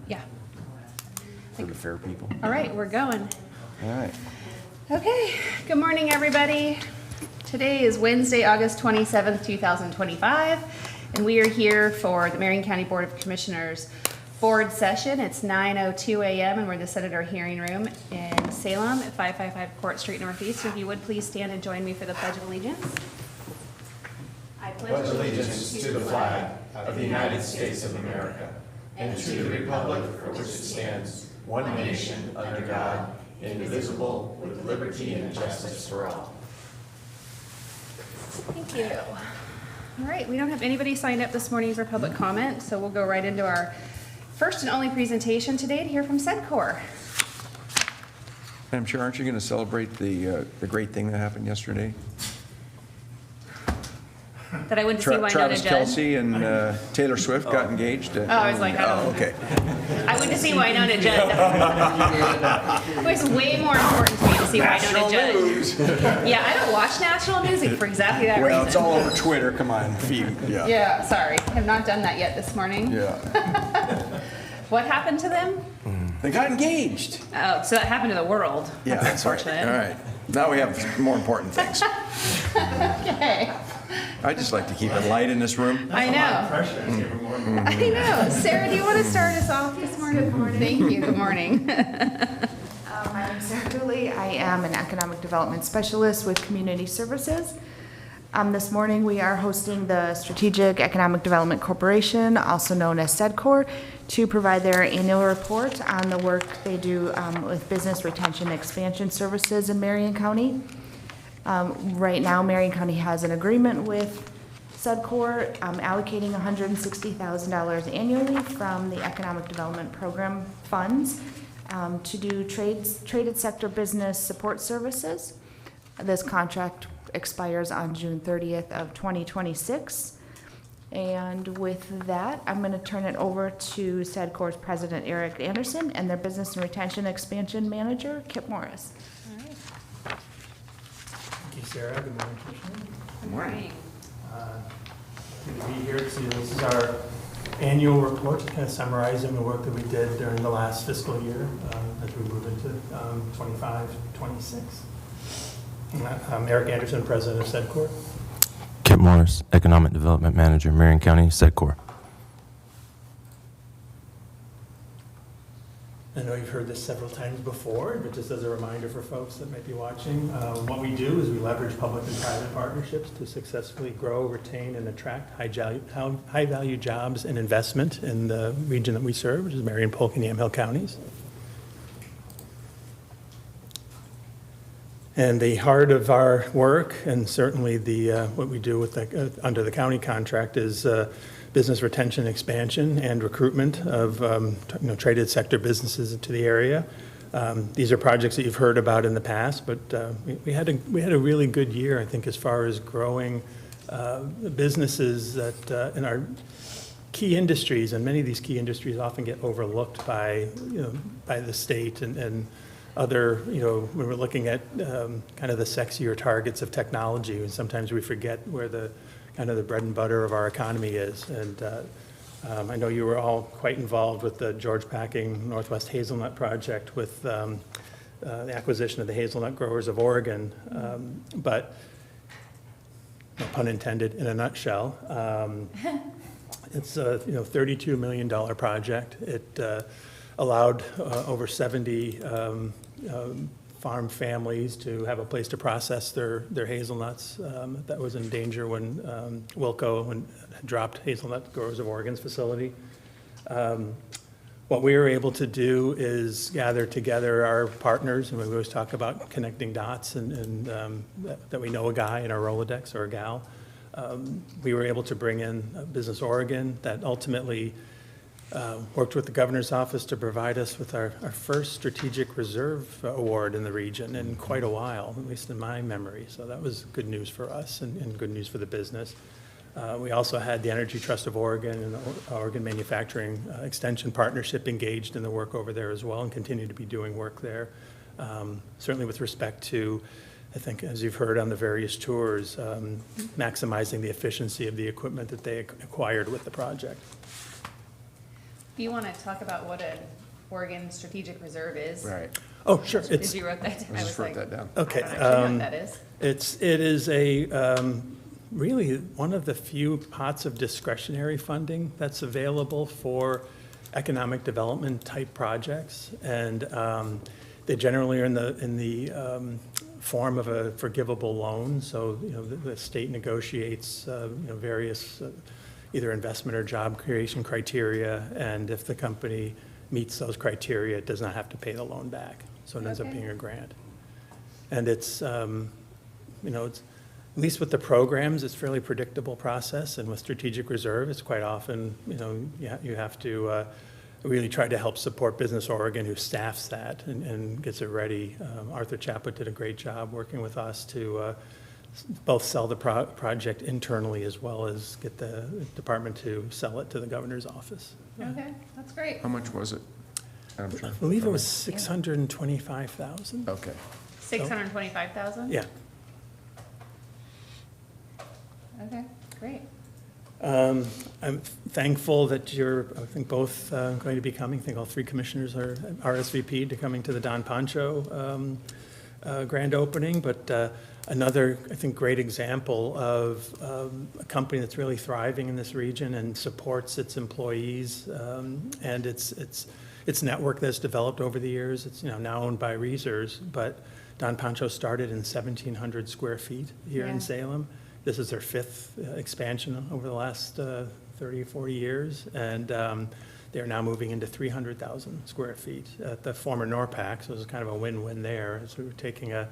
Yeah. For the fair people. All right, we're going. All right. Okay, good morning, everybody. Today is Wednesday, August 27th, 2025, and we are here for the Marion County Board of Commissioners board session. It's 9:02 a.m. and we're in the Senator Hearing Room in Salem at 555 Court Street Northeast. If you would please stand and join me for the Pledge of Allegiance. I pledge allegiance to the flag of the United States of America and to the republic for which it stands, one nation, under God, indivisible, with liberty and justice for all. Thank you. All right, we don't have anybody signed up this morning for public comment, so we'll go right into our first and only presentation today to hear from SEDCOR. Madam Chair, aren't you going to celebrate the great thing that happened yesterday? That I went to see Wynonna Travis Judd. Kelce and Taylor Swift got engaged. I was like, I don't know. okay. I went to see Wynonna Judd. It was way more important to me to see Wynonna Judd. News. Yeah, I don't watch national news for exactly that Well, reason. it's all over Twitter. Come on, feed. Yeah. Yeah, sorry. Have not done that yet this morning. Yeah. What happened to them? They got engaged. Oh, so that happened to the world. Yeah, That's right. unfortunate. All right. Now we have more important things. Okay. I just like to keep it light in this room. I know. I know. Sarah, do you want to start us off this morning? Good morning. Thank you. Good morning. My name is Sarah Dooley. I am an economic development specialist with Community Services. This morning we are hosting the Strategic Economic Development Corporation, also known as SEDCOR, to provide their annual report on the work they do with business retention expansion services in Marion County. Right now, Marion County has an agreement with SEDCOR allocating $160,000 annually from the Economic Development Program funds to do traded sector business support services. This contract expires on June 30th of 2026. And with that, I'm going to turn it over to SEDCOR's President Eric Anderson and their Business and Retention Expansion Manager, Kip Morris. Thank you, Sarah. Good morning, Commissioner. Good morning. Good to be here. So this is our annual report, kind of summarizing the work that we did during the last fiscal year as we move into 25, 26. I'm Eric Anderson, President of SEDCOR. Kip Morris, Economic Development Manager, Marion County, SEDCOR. I know you've heard this several times before, but just as a reminder for folks that might be watching, what we do is we leverage public and private partnerships to successfully grow, retain, and attract high-value jobs and investment in the region that we serve, which is Marion, Polk, and Yamhill counties. And the heart of our work, and certainly the what we do with under the county contract, is business retention, expansion, and recruitment of traded sector businesses into the area. These are projects that you've heard about in the past, but we had a really good year, I think, as far as growing businesses that in our key industries, and many of these key industries often get overlooked by the state and other, when we're looking at kind of the sexier targets of technology, and sometimes we forget where the kind of the bread and butter of our economy is. And I know you were all quite involved with the George Packing Northwest Hazelnut Project with the acquisition of the hazelnut growers of Oregon. But, no pun intended, in a nutshell, it's a $32 million project. It allowed over 70 farm families to have a place to process their hazelnuts. That was in danger when Wilco had dropped Hazelnut Growers of Oregon's facility. What we were able to do is gather together our partners, and we always talk about connecting dots, and that we know a guy in our Rolodex or a gal. We were able to bring in Business Oregon that ultimately worked with the governor's office to provide us with our first strategic reserve award in the region in quite a while, at least in my memory. So that was good news for us and good news for the business. We also had the Energy Trust of Oregon and the Oregon Manufacturing Extension Partnership engaged in the work over there as well and continue to be doing work there. Certainly with respect to, I think, as you've heard on the various tours, maximizing the efficiency of the equipment that they acquired with the project. Do you want to talk about what an Oregon Strategic Reserve is? Right. Oh, sure. Did you write that down? I just wrote that down. Okay. I don't actually know what that is. It is a, really one of the few pots of discretionary funding that's available for economic development type projects. And they generally are in the form of a forgivable loan. So, the state negotiates, various either investment or job creation criteria. And if the company meets those criteria, it does not have to pay the loan back. So it ends up Okay. being a grant. And it's, it's, at least with the programs, it's a fairly predictable process. And with Strategic Reserve, it's quite often, you have to really try to help support Business Oregon, who staffs that and gets it ready. Arthur Chaput did a great job working with us to both sell the project internally as well as get the department to sell it to the governor's office. Okay, that's great. How much was it? I'm sure. I believe it was 625,000. Okay. 625,000? Yeah. Okay, great. I'm thankful that you're, I think, both going to be coming. I think all three commissioners are RSVP'd to coming to the Don Pancho grand opening. But another, I think, great example of a company that's really thriving in this region and supports its employees and its network that's developed over the years. It's now owned by Reesers, but Don Pancho started in 1,700 square feet here Yeah. in Salem. This is their fifth expansion over the last 30, 40 years, and they're now moving into 300,000 square feet at the former Norpac, so it was kind of a win-win there. So we're taking a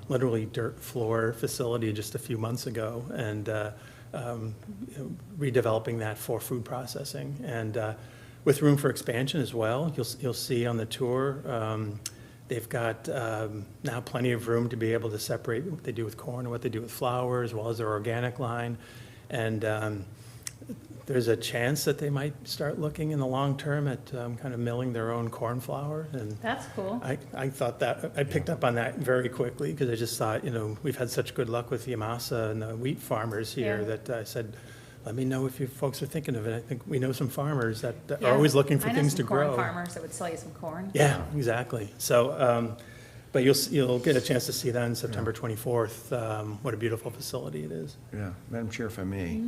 literally dirt floor facility just a few months ago and redeveloping that for food processing. And with room for expansion as well, you'll see on the tour, they've got now plenty of room to be able to separate what they do with corn and what they do with flour, as well as their organic line. And there's a chance that they might start looking in the long term at kind of milling their own corn flour. And That's cool. I thought that, I picked up on that very quickly because I just thought, we've had such good luck with the Yamasa and the wheat farmers here Yeah. that I said, let me know if you folks are thinking of it. I think we know some farmers that are Yeah. always looking for things to I know grow. some corn farmers that would sell you some corn. Yeah, exactly. So, but you'll get a chance to see that on September 24th, what a beautiful facility it is. Yeah, Madam Chair, if I may.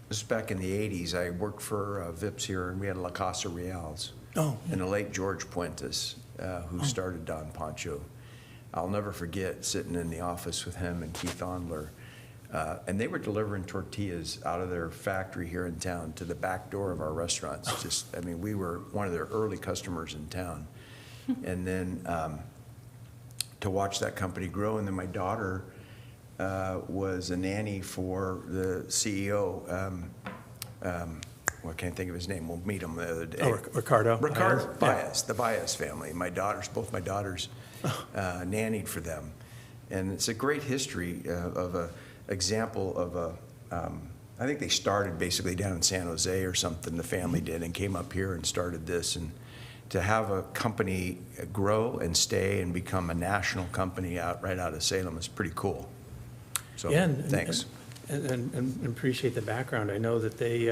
This is back in the 80s. I worked for Vips here, and we had La Casa Reals. Oh, And the late George Puentes, who started Don Pancho. I'll never forget sitting in the office with him and Keith Ondler. And they were delivering tortillas out of their factory here in town to the back door of our restaurants. We were one of their early customers in town. And then to watch that company grow. And then my daughter was a nanny for the CEO. I can't think of his name. We'll meet him the other day. Oh, Ricardo. Ricardo Yeah. Baez, the Baez family. Both my daughters nannied for them. And it's a great history of a example of I think they started basically down in San Jose or something, the family did, and came up here and started this. And to have a company grow and stay and become a national company right out of Salem is pretty cool. So, Yeah, thanks. And appreciate the background. I know that they,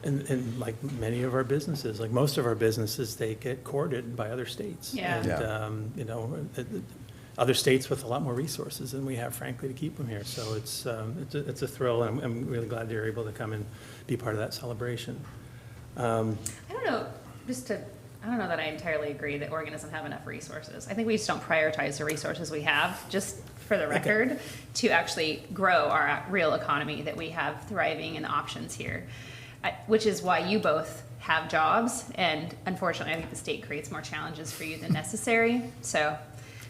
and like many of our businesses, like most of our businesses, they get courted by other states. Yeah. And, other states with a lot more resources than we have, frankly, to keep them here. So it's a thrill, and I'm really glad you're able to come and be part of that celebration. I don't know that I entirely agree that Oregon doesn't have enough resources. I think we just don't prioritize the resources we have, just for the record, to actually grow our real economy that we have thriving and options here, which is why you both have jobs. And unfortunately, I think the state creates more challenges for you than necessary. So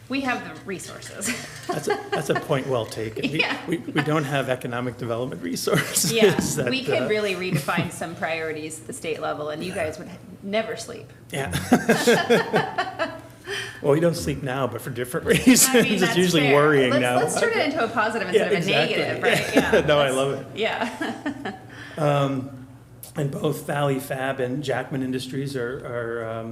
we have the resources. That's a point well taken. Yeah. We don't have economic development resources. Yeah, that, we could really redefine some priorities at the state level, and you guys would never sleep. Yeah. Well, we don't sleep now, but for different reasons. That's It's usually fair. worrying now. Let's turn it into a positive instead of a negative, right? Yeah. No, I love it. Yeah. And both Valley Fab and Jackman Industries are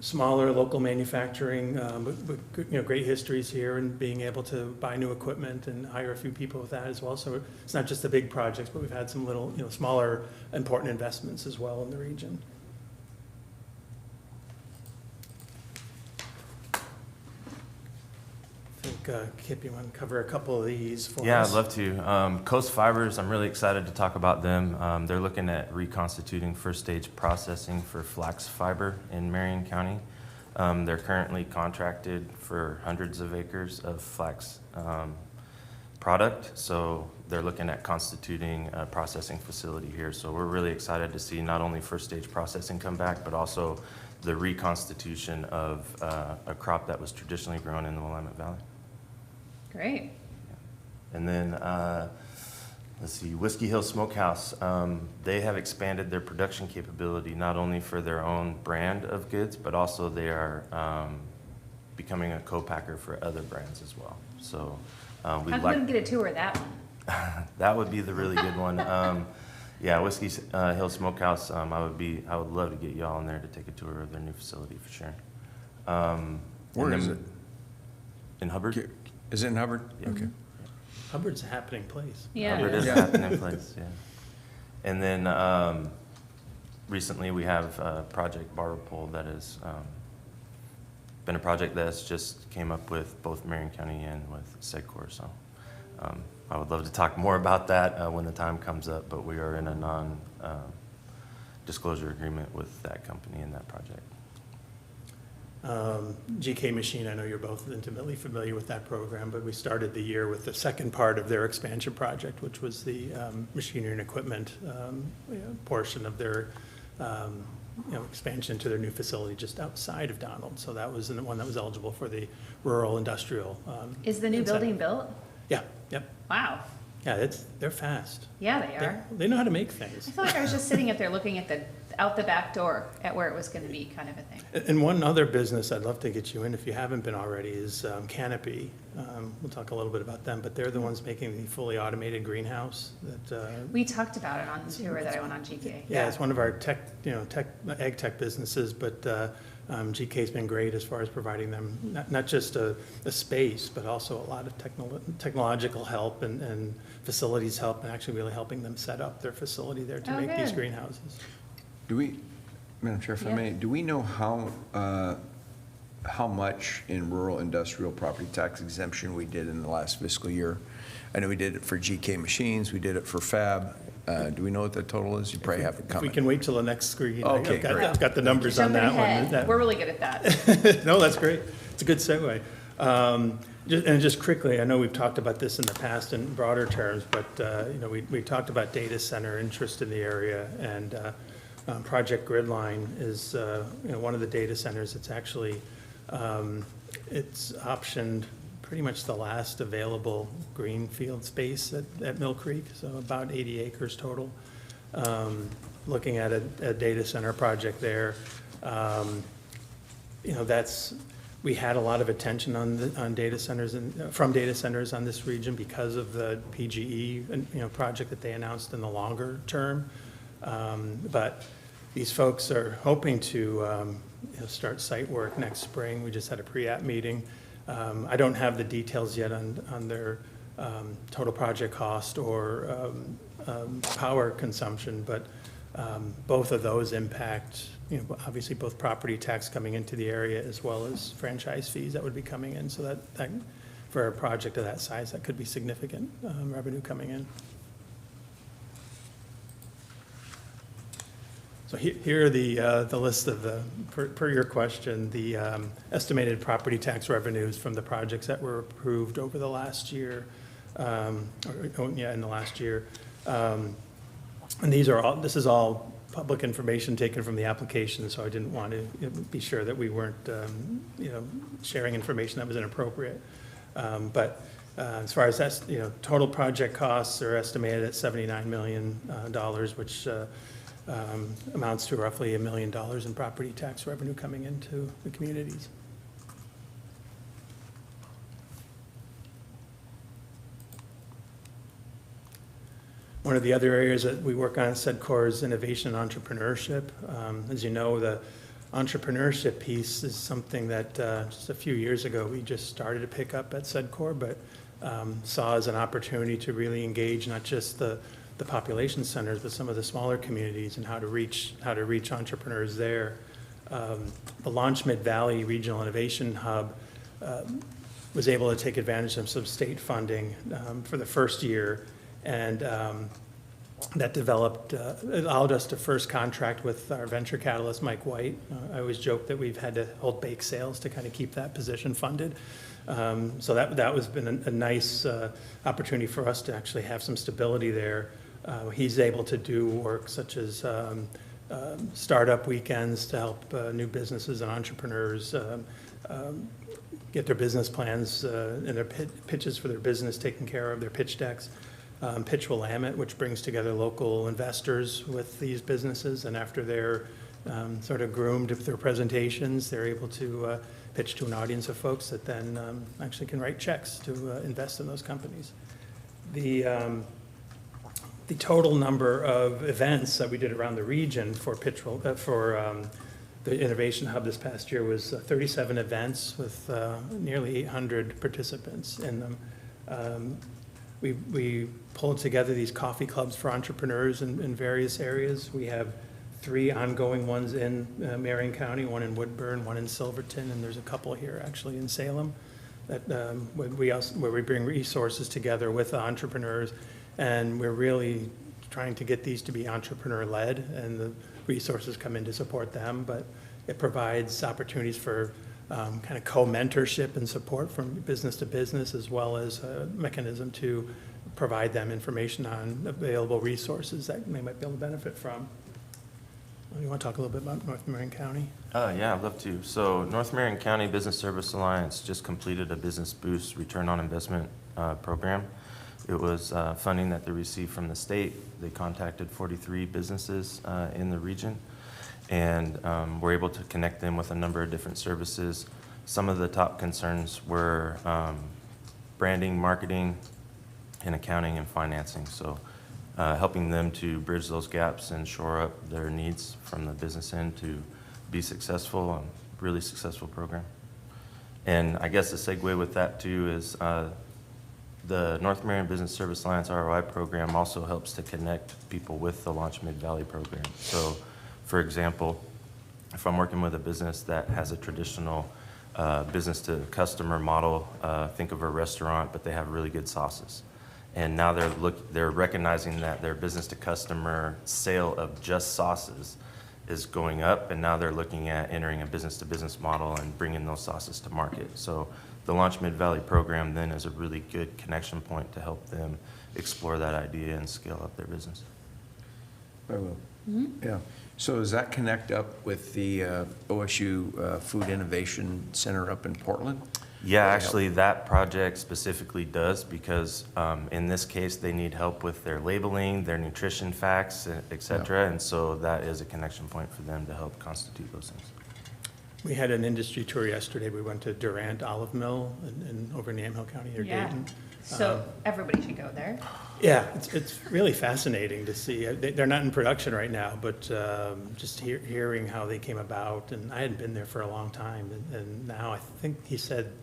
smaller local manufacturing, with good, great histories here, and being able to buy new equipment and hire a few people with that as well. So it's not just the big projects, but we've had some little, smaller important investments as well in the region. I think, Kip, you want to cover a couple of these for us? Yeah, I'd love to. Coast Fibers, I'm really excited to talk about them. They're looking at reconstituting first stage processing for flax fiber in Marion County. They're currently contracted for hundreds of acres of flax product, so they're looking at constituting a processing facility here. So we're really excited to see not only first stage processing come back, but also the reconstitution of a crop that was traditionally grown in the Willamette Valley. Great. And then, let's see, Whiskey Hill Smokehouse, they have expanded their production capability not only for their own brand of goods, but also they are becoming a co-packer for other brands as well. So we'd How come we didn't get a tour of that one? that would be the really good one. Yeah, Whiskey Hill Smokehouse, I would love to get you all in there to take a tour of their new facility for sure. Where is it? In Hubbard. Is it in Hubbard? Yeah. Okay. Hubbard's a happening place. Yeah. Hubbard is Yeah. a happening place, yeah. And then recently we have Project Barber Pole that has been a project that's just came up with both Marion County and with SEDCOR. So I would love to talk more about that when the time comes up, but we are in a non-disclosure agreement with that company and that project. GK Machine, I know you're both intimately familiar with that program, but we started the year with the second part of their expansion project, which was the machinery and equipment portion of their expansion to their new facility just outside of Donald. So that was the one that was eligible for the rural industrial. Is the new incentive. building built? Yeah, yep. Wow. Yeah, they're fast. Yeah, they are. They know how to make things. I feel like I was just sitting up there looking at out the back door at where it was going to be, kind of a thing. And one other business I'd love to get you in, if you haven't been already, is Canopy. We'll talk a little bit about them, but they're the ones making the fully automated greenhouse that. We talked about it on the tour that I went on GK. Yeah, it's one of our ag tech businesses, but GK's been great as far as providing them not just a space, but also a lot of technological help and facilities help, and actually really helping them set up their facility there to make these good. greenhouses. Do we, Madam Chair, if I Yeah. may, do we know how much in rural industrial property tax exemption we did in the last fiscal year? I know we did it for GK Machines, we did it for Fab. Do we know what the total is? You probably have it If we coming. can wait till the next screen. Okay, great. I've got the numbers on Jumping that ahead. one. We're really good at that. No, that's great. It's a good segue. And just quickly, I know we've talked about this in the past in broader terms, but we talked about data center interest in the area, and Project Gridline is one of the data centers. It's actually it's optioned pretty much the last available greenfield space at Mill Creek, so about 80 acres total. Looking at a data center project there. We had a lot of attention on data centers from data centers on this region because of the PGE project that they announced in the longer term. But these folks are hoping to start site work next spring. We just had a pre-app meeting. I don't have the details yet on their total project cost or power consumption, but both of those impact, obviously both property tax coming into the area as well as franchise fees that would be coming in. So that for a project of that size, that could be significant revenue coming in. So here are the list of per your question, the estimated property tax revenues from the projects that were approved over the last year, in the last year. And this is all public information taken from the application, so I didn't want to be sure that we weren't, sharing information that was inappropriate. But as far as that's, total project costs are estimated at $79 million, which amounts to roughly $1 million in property tax revenue coming into the communities. One of the other areas that we work on at SEDCOR is innovation and entrepreneurship. As you know, the entrepreneurship piece is something that just a few years ago we just started to pick up at Sedcor, but saw as an opportunity to really engage not just the population centers, but some of the smaller communities and how to reach entrepreneurs there. The Launch Mid-Valley Regional Innovation Hub was able to take advantage of some state funding for the first year, and that developed, it allowed us to first contract with our venture catalyst, Mike White. I always joke that we've had to hold bake sales to kind of keep that position funded. So that was been a nice opportunity for us to actually have some stability there. He's able to do work such as startup weekends to help new businesses and entrepreneurs get their business plans and their pitches for their business taken care of, their pitch decks. Pitch Willamette, which brings together local investors with these businesses, and after they're sort of groomed with their presentations, they're able to pitch to an audience of folks that then actually can write checks to invest in those companies. The total number of events that we did around the region for the Innovation Hub this past year was 37 events with nearly 800 participants in them. We pulled together these coffee clubs for entrepreneurs in various areas. We have 3 ongoing ones in Marion County, one in Woodburn, one in Silverton, and there's a couple here actually in Salem that where we bring resources together with the entrepreneurs, and we're really trying to get these to be entrepreneur-led, and the resources come in to support them, but it provides opportunities for kind of co-mentorship and support from business to business, as well as a mechanism to provide them information on available resources that they might be able to benefit from. You want to talk a little bit about North Marion County? Yeah, I'd love to. So North Marion County Business Service Alliance just completed a Business Boost Return on Investment program. It was funding that they received from the state. They contacted 43 businesses in the region, and we're able to connect them with a number of different services. Some of the top concerns were branding, marketing, and accounting and financing. So helping them to bridge those gaps and shore up their needs from the business end to be successful, a really successful program. And I guess the segue with that too is the North Marion Business Service Alliance ROI program also helps to connect people with the Launch Mid-Valley program. So for example, if I'm working with a business that has a traditional business to customer model, think of a restaurant, but they have really good sauces. And now they're recognizing that their business to customer sale of just sauces is going up, and now they're looking at entering a business to business model and bringing those sauces to market. So the Launch Mid-Valley program then is a really good connection point to help them explore that idea and scale up their business. I will. Yeah. So does that connect up with the OSU Food Innovation Center up in Portland? Yeah, actually that project specifically does, because in this case they need help with their labeling, their nutrition facts, et cetera. Yeah. And so that is a connection point for them to help constitute those things. We had an industry tour yesterday. We went to Durant Olive Mill in over in Yamhill County or Yeah. Dayton. So everybody should go there. Yeah, it's really fascinating to see. They're not in production right now, but just hearing how they came about, and I hadn't been there for a long time, and now I think he said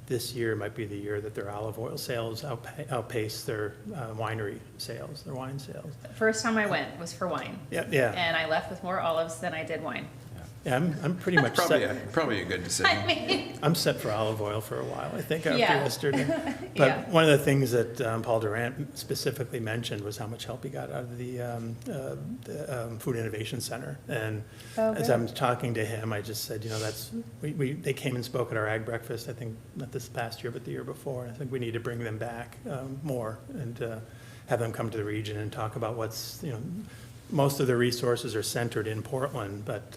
this year might be the year that their olive oil sales outpace their winery sales, their wine sales. The first time I went was for wine. Yeah. And I left with more olives than I did wine. Yeah, I'm pretty much set. Probably a good decision. I mean, I'm set for olive oil for a while, I think, after Yeah. yesterday. But Yeah. one of the things that Paul Durant specifically mentioned was how much help he got out of the Food Innovation Center. And Oh, as good. I'm talking to him, I just said, they came and spoke at our ag breakfast, I think, not this past year, but the year before. I think we need to bring them back more and have them come to the region and talk about most of the resources are centered in Portland, but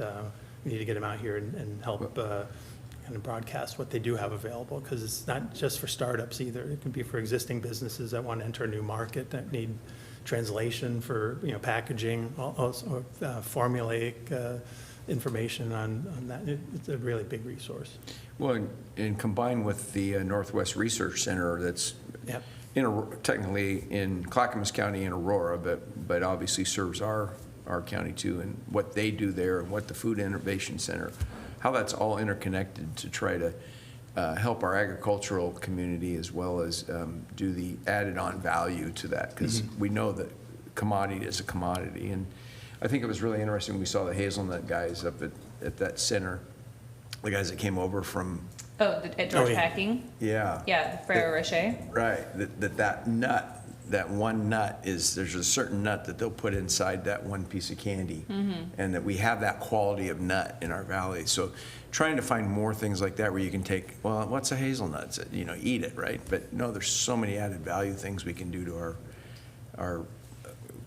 we need to get them out here and help kind of broadcast what they do have available, because it's not just for startups either. It can be for existing businesses that want to enter a new market, that need translation for packaging, also formulaic information on that. It's a really big resource. Well, and combined with the Northwest Research Center that's Yep. technically in Clackamas County in Aurora, but obviously serves our our county too, and what they do there, and what the Food Innovation Center, how that's all interconnected to try to help our agricultural community as well as do the added on value to that, because we know that commodity is a commodity. And I think it was really interesting, we saw the hazelnut guys up at that center, the guys that came over from, At George Packing? yeah. Yeah, Ferrero Rocher. Right, that nut, that one nut is, there's a certain nut that they'll put inside that one piece of candy. And that we have that quality of nut in our valley. So trying to find more things like that where you can take, well, what's a hazelnut? You know, eat it, right? But no, there's so many added value things we can do to our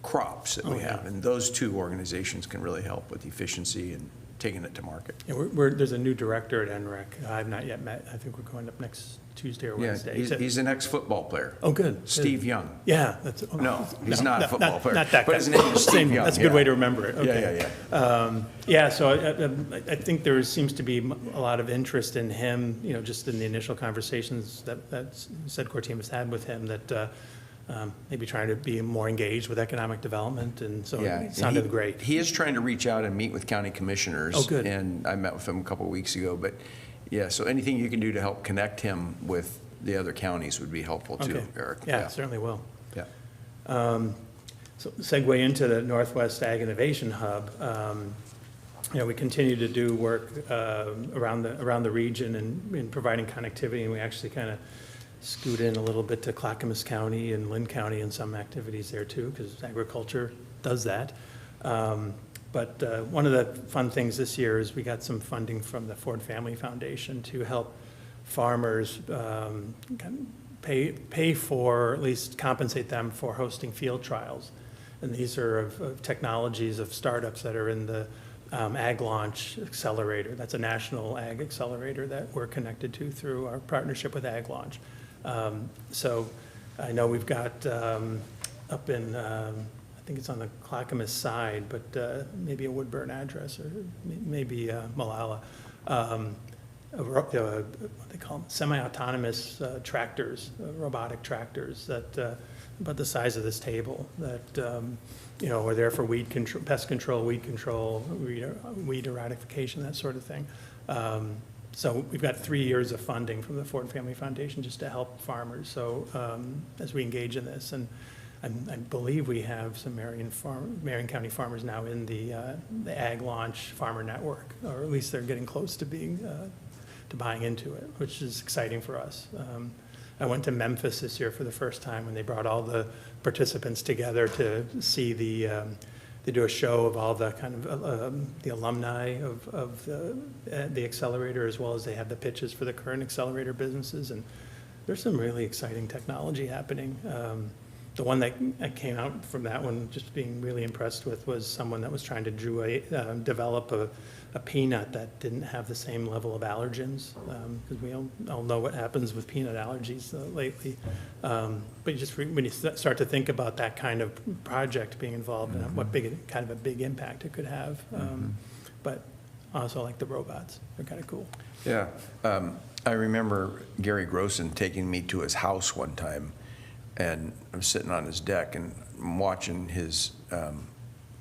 crops that we have. And those two organizations can really help with efficiency and taking it to market. Yeah, there's a new director at NREC. I've not yet met. I think we're going up next Tuesday or Yeah, Wednesday. he's an ex-football player. Oh, good. Steve Young. Yeah, that's. No, he's not a football player. Not that but guy. his name is Steve Young. That's a good yeah. way to remember it. Okay. Yeah. Yeah, so I think there seems to be a lot of interest in him, you know, just in the initial conversations that SEDCOR team has had with him, that maybe trying to be more engaged with economic development, and so Yeah, it sounded and great. He is trying to reach out and meet with county commissioners. Oh, good. And I met with him a couple of weeks ago, but yeah, so anything you can do to help connect him with the other counties would be helpful too, Okay. Eric. Yeah, certainly will. Yeah. So segue into the Northwest Ag Innovation Hub. You know, we continue to do work around the region and in providing connectivity, and we actually kind of scoot in a little bit to Clackamas County and Lynn County and some activities there too, because agriculture does that. But one of the fun things this year is we got some funding from the Ford Family Foundation to help farmers pay for, or at least compensate them for hosting field trials. And these are of technologies of startups that are in the Ag Launch Accelerator. That's a national ag accelerator that we're connected to through our partnership with Ag Launch. So I know we've got up in, I think it's on the Clackamas side, but maybe a Woodburn address, or maybe Malala, what they call them, semi-autonomous tractors, robotic tractors that about the size of this table that you know, are there for weed control, pest control, weed control, weed eradication, that sort of thing. So we've got 3 years of funding from the Ford Family Foundation just to help farmers. So as we engage in this, and I believe we have some Marion County farmers now in the Ag Launch Farmer Network, or at least they're getting close to being to buying into it, which is exciting for us. I went to Memphis this year for the first time when they brought all the participants together to see they do a show of all the kind of the alumni of the accelerator, as well as they have the pitches for the current accelerator businesses. And there's some really exciting technology happening. The one that came out from that one, just being really impressed with, was someone that was trying to develop a peanut that didn't have the same level of allergens, because we all know what happens with peanut allergies lately. But you just when you start to think about that kind of project being involved, and what kind of a big impact it could have. But also like the robots, they're kind of cool. Yeah. I remember Gary Grossen taking me to his house one time, and I'm sitting on his deck and I'm watching his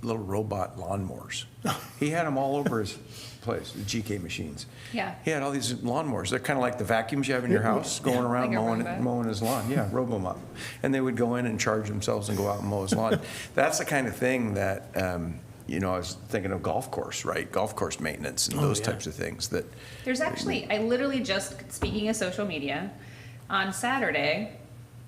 little robot lawnmowers. He had them all over his place, the GK machines. Yeah. He had all these lawnmowers. They're kind of like the vacuums you have in your house, going around Like a robot. mowing his lawn. Yeah, Robomop. And they would go in and charge themselves and go out and mow his lawn. That's the kind of thing that, you know, I was thinking of golf course, right? Golf course maintenance and those types of things that. There's actually, I literally just, speaking of social media, on Saturday,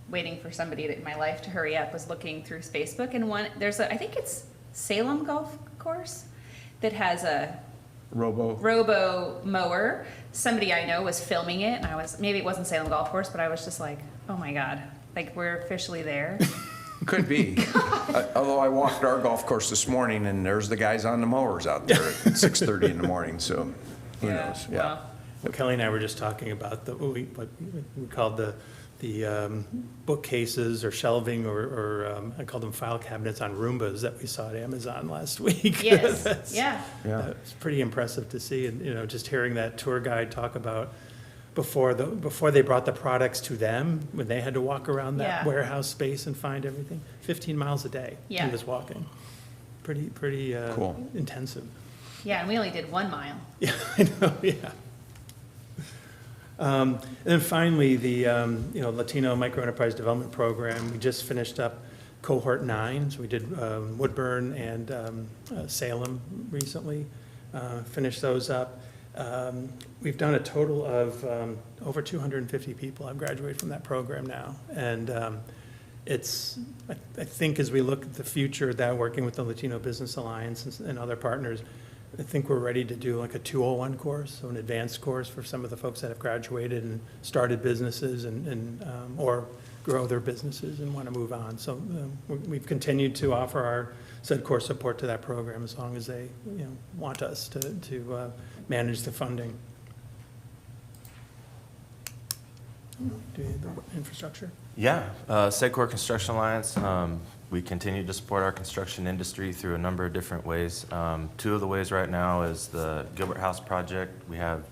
waiting for somebody in my life to hurry up, was looking through Facebook, and I think it's Salem Golf Course that has a robo mower. Somebody I know was filming it, and maybe it wasn't Salem Golf Course, but I was just like, oh my God, like we're officially there. Could be. Although I walked our golf course this morning, and there's the guys on the mowers out there at 6:30 in the morning, so who knows? Yeah. Well, Kelly and I were just talking about what we called the bookcases or shelving, or I call them file cabinets on Roombas that we saw at Amazon last week. Yes, yeah. It's pretty impressive to see, and, you know, just hearing that tour guide talk about before they brought the products to them, when they had to walk around that warehouse space and find everything, 15 miles a day he was walking. pretty Cool. intensive. Yeah, and we only did 1 mile. Yeah, I know, yeah. And then finally, the Latino Micro Enterprise Development Program, we just finished up cohort 9. So we did Woodburn and Salem recently, finished those up. We've done a total of over 250 people have graduated from that program now. And I think as we look at the future, that working with the Latino Business Alliance and other partners, I think we're ready to do like a 201 course, so an advanced course for some of the folks that have graduated and started businesses or grow their businesses and want to move on. So we've continued to offer our said course support to that program as long as they want us to manage the funding. Do you have the infrastructure? Yeah, Segcor Construction Alliance, we continue to support our construction industry through a number of different ways. 2 of the ways right now is the Gilbert House project. We have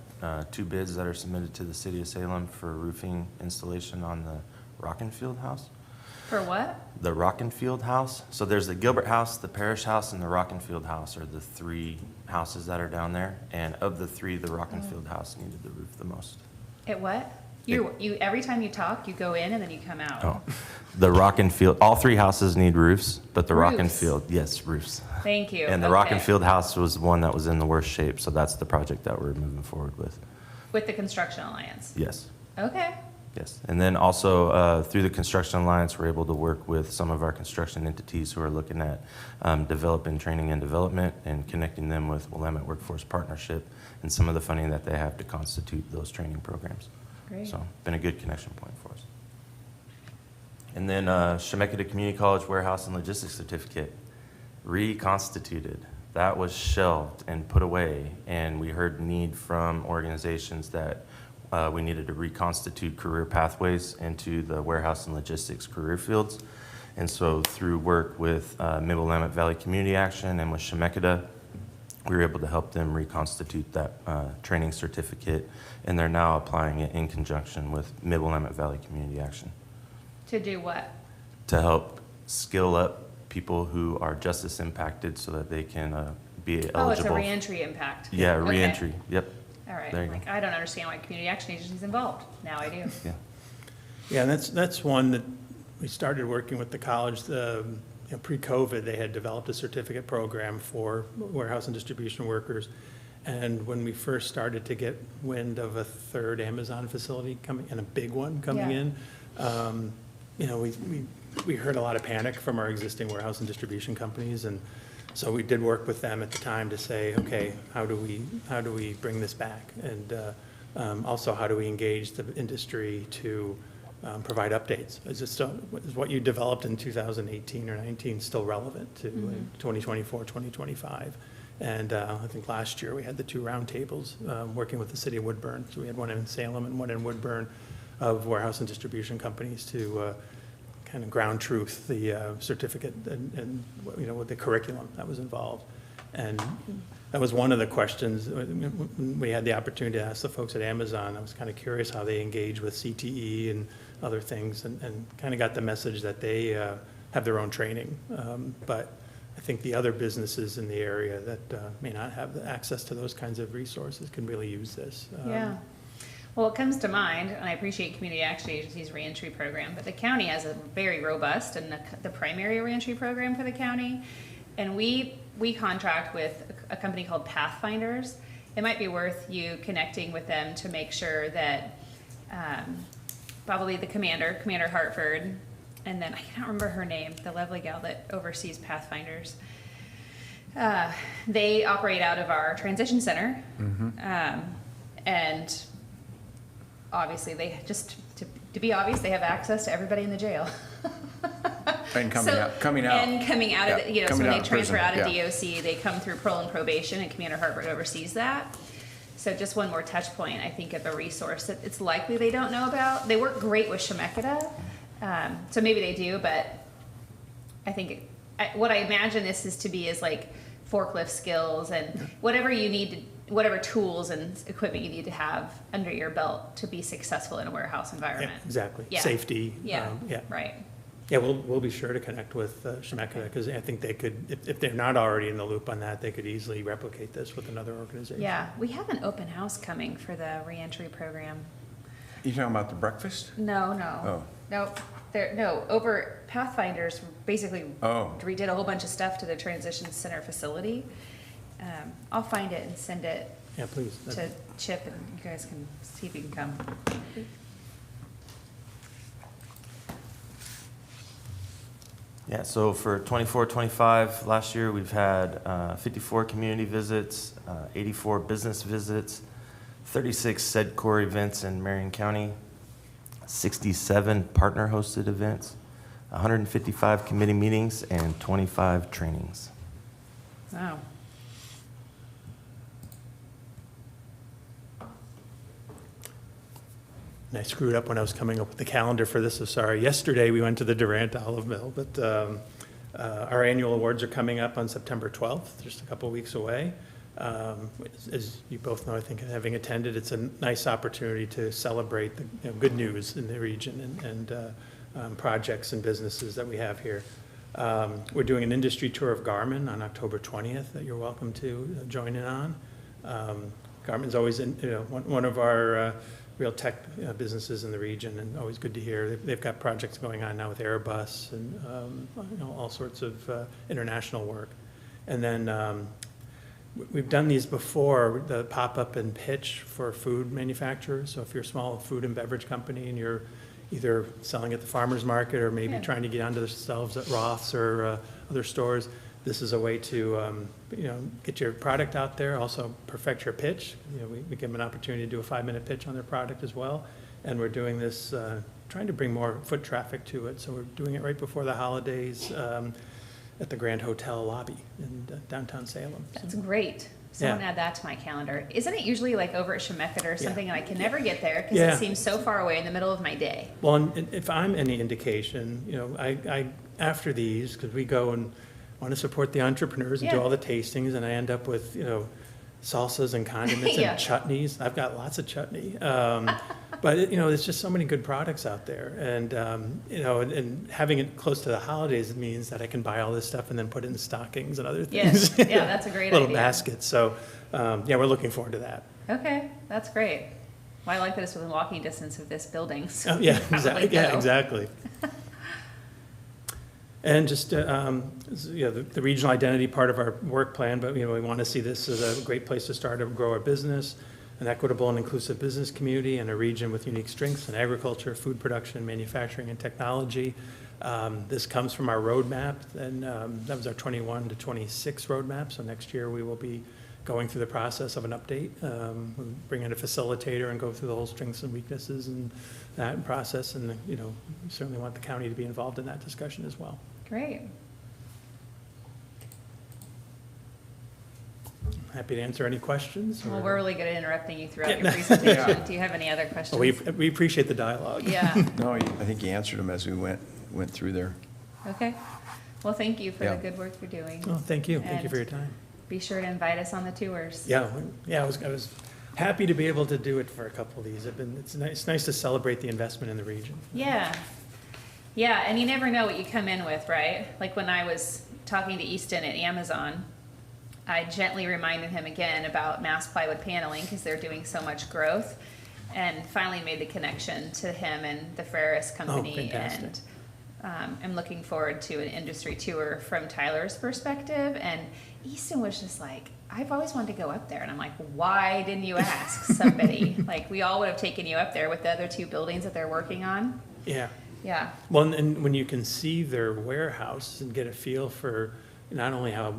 2 bids that are submitted to the city of Salem for roofing installation on the Rockenfield House. For what? The Rockenfield House. So there's the Gilbert House, the Parish House, and the Rockenfield House are the 3 houses that are down there. And of the 3, the Rockenfield House needed the roof the most. At what? You every time you talk, you go in and then you come out. Oh, the Rockenfield, all 3 houses need roofs, but the Roofs. Rockenfield, yes, roofs. Thank you. And the Okay. Rockenfield House was the one that was in the worst shape, so that's the project that we're moving forward with. With the Construction Alliance. Yes, Okay. yes. And then also, through the Construction Alliance, we're able to work with some of our construction entities who are looking at developing training and development and connecting them with Willamette Workforce Partnership and some of the funding that they have to constitute those training programs. Great. So, been a good connection point for us. And then Chemeketa Community College Warehouse and Logistics Certificate, reconstituted. That was shelved and put away, and we heard need from organizations that we needed to reconstitute career pathways into the warehouse and logistics career fields. And so through work with Mid-Willamette Valley Community Action and with Chemeketa, we were able to help them reconstitute that training certificate, and they're now applying it in conjunction with Mid-Willamette Valley Community Action To do what? to help skill up people who are justice impacted so that they can be eligible. Oh, it's a reentry impact. Yeah, Okay. reentry, yep. All right. There you Like, go. I don't understand why Community Action Agency is involved. Now I do. Yeah. Yeah, and that's one that we started working with the college. Pre-COVID, they had developed a certificate program for warehouse and distribution workers. And when we first started to get wind of a 3rd Amazon facility coming, and a big one coming Yeah. in, we heard a lot of panic from our existing warehouse and distribution companies. And so we did work with them at the time to say, okay, how do we bring this back? And also, how do we engage the industry to provide updates? Is what you developed in 2018 or 19 still relevant to 2024, 2025? And I think last year we had the 2 roundtables working with the city of Woodburn. So we had one in Salem and one in Woodburn of warehouse and distribution companies to kind of ground truth the certificate and with the curriculum that was involved. And that was one of the questions when we had the opportunity to ask the folks at Amazon. I was kind of curious how they engage with CTE and other things, and kind of got the message that they have their own training. But I think the other businesses in the area that may not have the access to those kinds of resources can really use this. Yeah. Well, it comes to mind, and I appreciate Community Action Agency's reentry program, but the county has a very robust and the primary reentry program for the county. And we contract with a company called Pathfinders. It might be worth you connecting with them to make sure that probably the Commander Hartford, and then I can't remember her name, the lovely gal that oversees Pathfinders. They operate out of our transition center. And obviously they just, to be obvious, they have access to everybody in the jail. And coming out. And coming out of, Yeah, the, so coming when out they of transfer prison, out of yeah. DOC, they come through parole and probation, and Commander Hartford oversees that. So just one more touch point, I think, of a resource that it's likely they don't know about. They work great with Chemeketa, so maybe they do, but I think what I imagine this is to be is like forklift skills and whatever you need to, whatever tools and equipment you need to have under your belt to be successful in a warehouse environment. Yeah, exactly. Yeah. Safety. Yeah, Yeah. right. Yeah, we'll be sure to connect with Chemeketa, because I think they could, if they're not already in the loop on that, they could easily replicate this with another organization. Yeah, we have an open house coming for the reentry program. You talking about the breakfast? No, Oh. no, over Pathfinders, basically Oh. redid a whole bunch of stuff to the transition center facility. I'll find it and send it Yeah, please. to Chip, and you guys can see if you can come. Yeah, so for 24-25, last year, we've had 54 community visits, 84 business visits, 36 SEDCOR events in Marion County, 67 partner-hosted events, 155 committee meetings, and 25 trainings. Wow. And I screwed up when I was coming up with the calendar for this, so sorry. Yesterday, we went to the Durant Olive Mill, but our annual awards are coming up on September 12th, just a couple weeks away. As you both know, I think, having attended, it's a nice opportunity to celebrate the good news in the region and projects and businesses that we have here. We're doing an industry tour of Garmin on October 20th that you're welcome to join in on. Garmin's always one of our real tech businesses in the region, and always good to hear. They've got projects going on now with Airbus and all sorts of international work. And then we've done these before, the pop-up and pitch for food manufacturers. So if you're a small food and beverage company and you're either selling at the farmer's market or maybe Yeah. trying to get onto the shelves at Roth's or other stores, this is a way to get your product out there, also perfect your pitch. We give them an opportunity to do a 5-minute pitch on their product as well. And we're doing this, trying to bring more foot traffic to it. So we're doing it right before the holidays at the Grand Hotel lobby in downtown Salem. That's great. Someone Yeah. add that to my calendar. Isn't it usually like over at Chemeketa or something, and I can never get there because Yeah. it seems so far away in the middle of my day? Well, and if I'm any indication, I after these, because we go and want to support the entrepreneurs and do Yeah. all the tastings, and I end up with, salsas and condiments Yeah. and chutneys. I've got lots of chutney. But, there's just so many good products out there. And, and having it close to the holidays means that I can buy all this stuff and then put it in stockings and other Yes, things. yeah, that's a great Little idea. baskets. So, we're looking forward to that. Okay, that's great. Well, I like that it's within walking distance of this building. So Oh, yeah, probably exactly. Yeah, go. exactly. And just, the regional identity part of our work plan, but, we want to see this as a great place to start and grow our business, an equitable and inclusive business community, and a region with unique strengths in agriculture, food production, manufacturing, and technology. This comes from our roadmap, and that was our 21 to 26 roadmap. So next year, we will be going through the process of an update. We'll bring in a facilitator and go through the whole strengths and weaknesses and that process. And, we certainly want the county to be involved in that discussion as well. Great. Happy to answer any questions. Well, or- we're really good at interrupting you throughout Yeah. your presentation. Do you have any other questions? Well, we appreciate the dialogue. Yeah, No, I think you answered them as we went through there. okay. Well, thank you for Yeah. the good work you're doing. Oh, thank you. Thank you for your And- time. Be sure to invite us on the tours. Yeah, I was happy to be able to do it for a couple of these. It's nice to celebrate the investment in the region. Yeah. Yeah, and you never know what you come in with, right? Like when I was talking to Easton at Amazon, I gently reminded him again about mass plywood paneling because they're doing so much growth, and finally made the connection to him and the Ferris company. fantastic. And I'm looking forward to an industry tour from Tyler's perspective. And Easton was just like, I've always wanted to go up there. And I'm like, why didn't you ask somebody? Like, we all would have taken you up there with the other 2 buildings that they're working on. Yeah. Yeah. Well, and when you can see their warehouse and get a feel for not only how,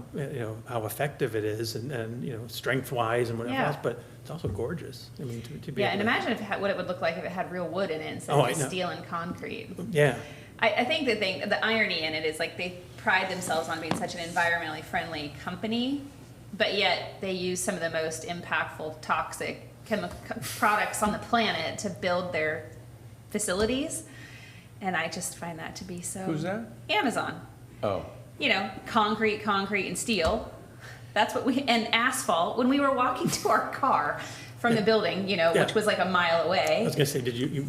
how effective it is and strength-wise and whatever Yeah. else, but it's also gorgeous. I mean, to be Yeah, able and to- imagine if it had, what it would look like if it had real wood in it instead Oh, of I just know. steel and concrete. Yeah, I think the irony in it is like they pride themselves on being such an environmentally friendly company, but yet they use some of the most impactful toxic products on the planet to build their facilities. And I just find that to be so. Who's that? Amazon. Oh, Concrete, and steel. That's what and asphalt. When we were walking to our car from the building, you know, Yeah. which was like a mile I away. was gonna say,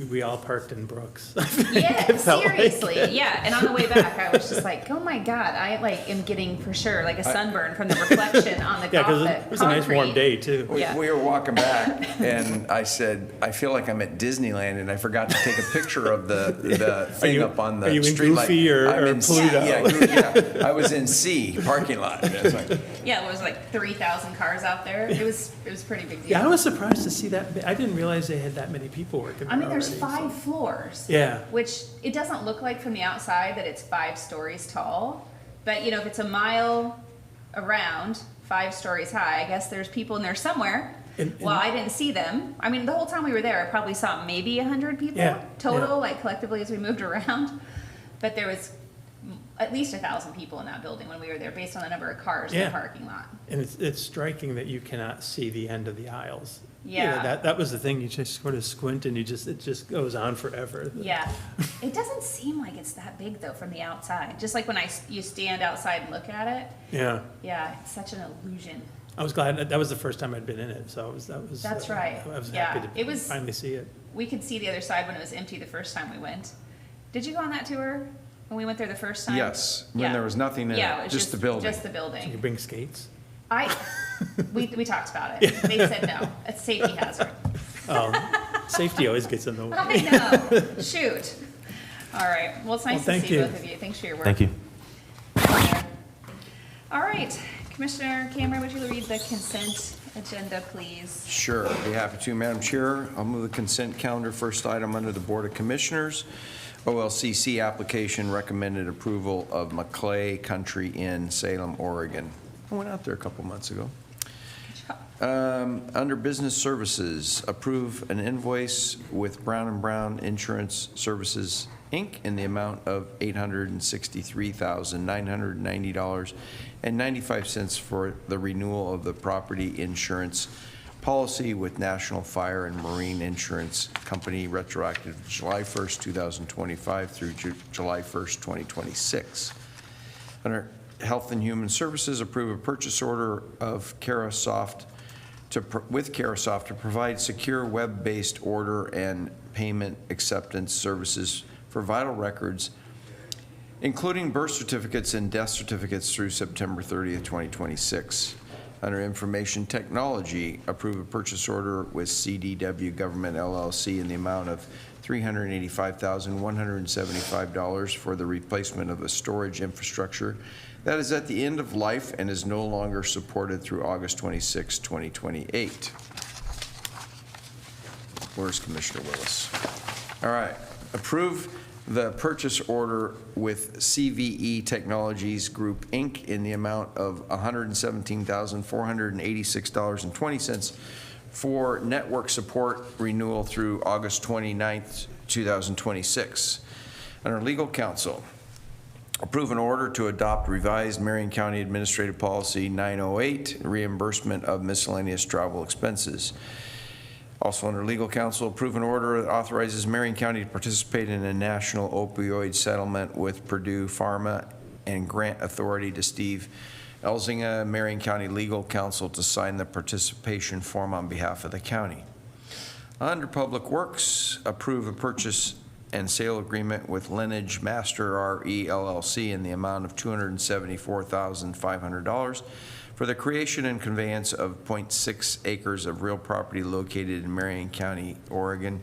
we all parked in Brooks? Yeah, It felt like seriously, it. yeah. And on the way back, I was just like, oh my God, I like am getting for sure like a sunburn from the reflection on the Yeah, because concrete. it was a nice warm day too. Yeah. We were walking back, and I said, I feel like I'm at Disneyland, and I forgot to take a picture of the thing up on the are you in street light. Goofy or I'm in C. Pluto? Yeah, I was in C, parking lot. And it's like, Yeah, it was like 3,000 cars out there. It was a pretty big deal. Yeah, I was surprised to see that. I didn't realize they had that many people working there I mean, there's already, 5 floors. Yeah. Which it doesn't look like from the outside that it's 5 stories tall. But, you know, if it's a mile around, 5 stories high, I guess there's people in there somewhere. Well, I didn't see them. I mean, the whole time we were there, I probably saw maybe 100 people Yeah, total, yeah. like collectively as we moved around. But there was at least 1,000 people in that building when we were there, based on the number of cars in Yeah. the parking lot. And it's striking that you cannot see the end of the aisles. You know, Yeah. that was the thing, you just sort of squint and it just goes on forever. Yeah, it doesn't seem like it's that big though from the outside. Just like when you stand outside and look at it. Yeah. Yeah, it's such an illusion. I was glad, that was the first time I'd been in it, so that was. That's right. I was Yeah, happy it to was- finally see it. We could see the other side when it was empty the first time we went. Did you go on that tour when we went there the first time? yes, when Yeah. there was nothing in Yeah, it, it was just the building. Just the You building. could bring skates. We talked about it. They said no. It's a safety hazard. Safety always gets in the way. I know. Shoot. All right. Well, it's nice to thank see you. both of you. Thanks for your work. Thank you. All right. Commissioner Cameron, would you read the consent agenda, please? Sure, I'd be happy to, Madam Chair. I'll move the consent calendar. First item under the Board of Commissioners, OLCC application recommended approval of McClay Country Inn, Salem, Oregon. I went out there a couple months ago. Under Business Services, approve an invoice with Brown & Brown Insurance Services, Inc. in the amount of $863,990.95 for the renewal of the property insurance policy with National Fire and Marine Insurance Company retroactive July 1st, 2025 through July 1st, 2026. Under Health and Human Services, approve a purchase order of Carasoft with Carasoft to provide secure web-based order and payment acceptance services for vital records, including birth certificates and death certificates through September 30th, 2026. Under Information Technology, approve a purchase order with CDW Government LLC in the amount of $385,175 for the replacement of a storage infrastructure that is at the end of life and is no longer supported through August 26, 2028. Where's Commissioner Willis? All right. Approve the purchase order with CVE Technologies Group, Inc. in the amount of $117,486.20 for network support renewal through August 29th, 2026. Under Legal Counsel, approve an order to adopt revised Marion County Administrative Policy 908, reimbursement of miscellaneous travel expenses. Also under Legal Counsel, approve an order that authorizes Marion County to participate in a national opioid settlement with Purdue Pharma and grant authority to Steve Elzinga, Marion County Legal Counsel, to sign the participation form on behalf of the county. Under Public Works, approve a purchase and sale agreement with Lineage Master RE LLC in the amount of $274,500 for the creation and conveyance of 0.6 acres of real property located in Marion County, Oregon,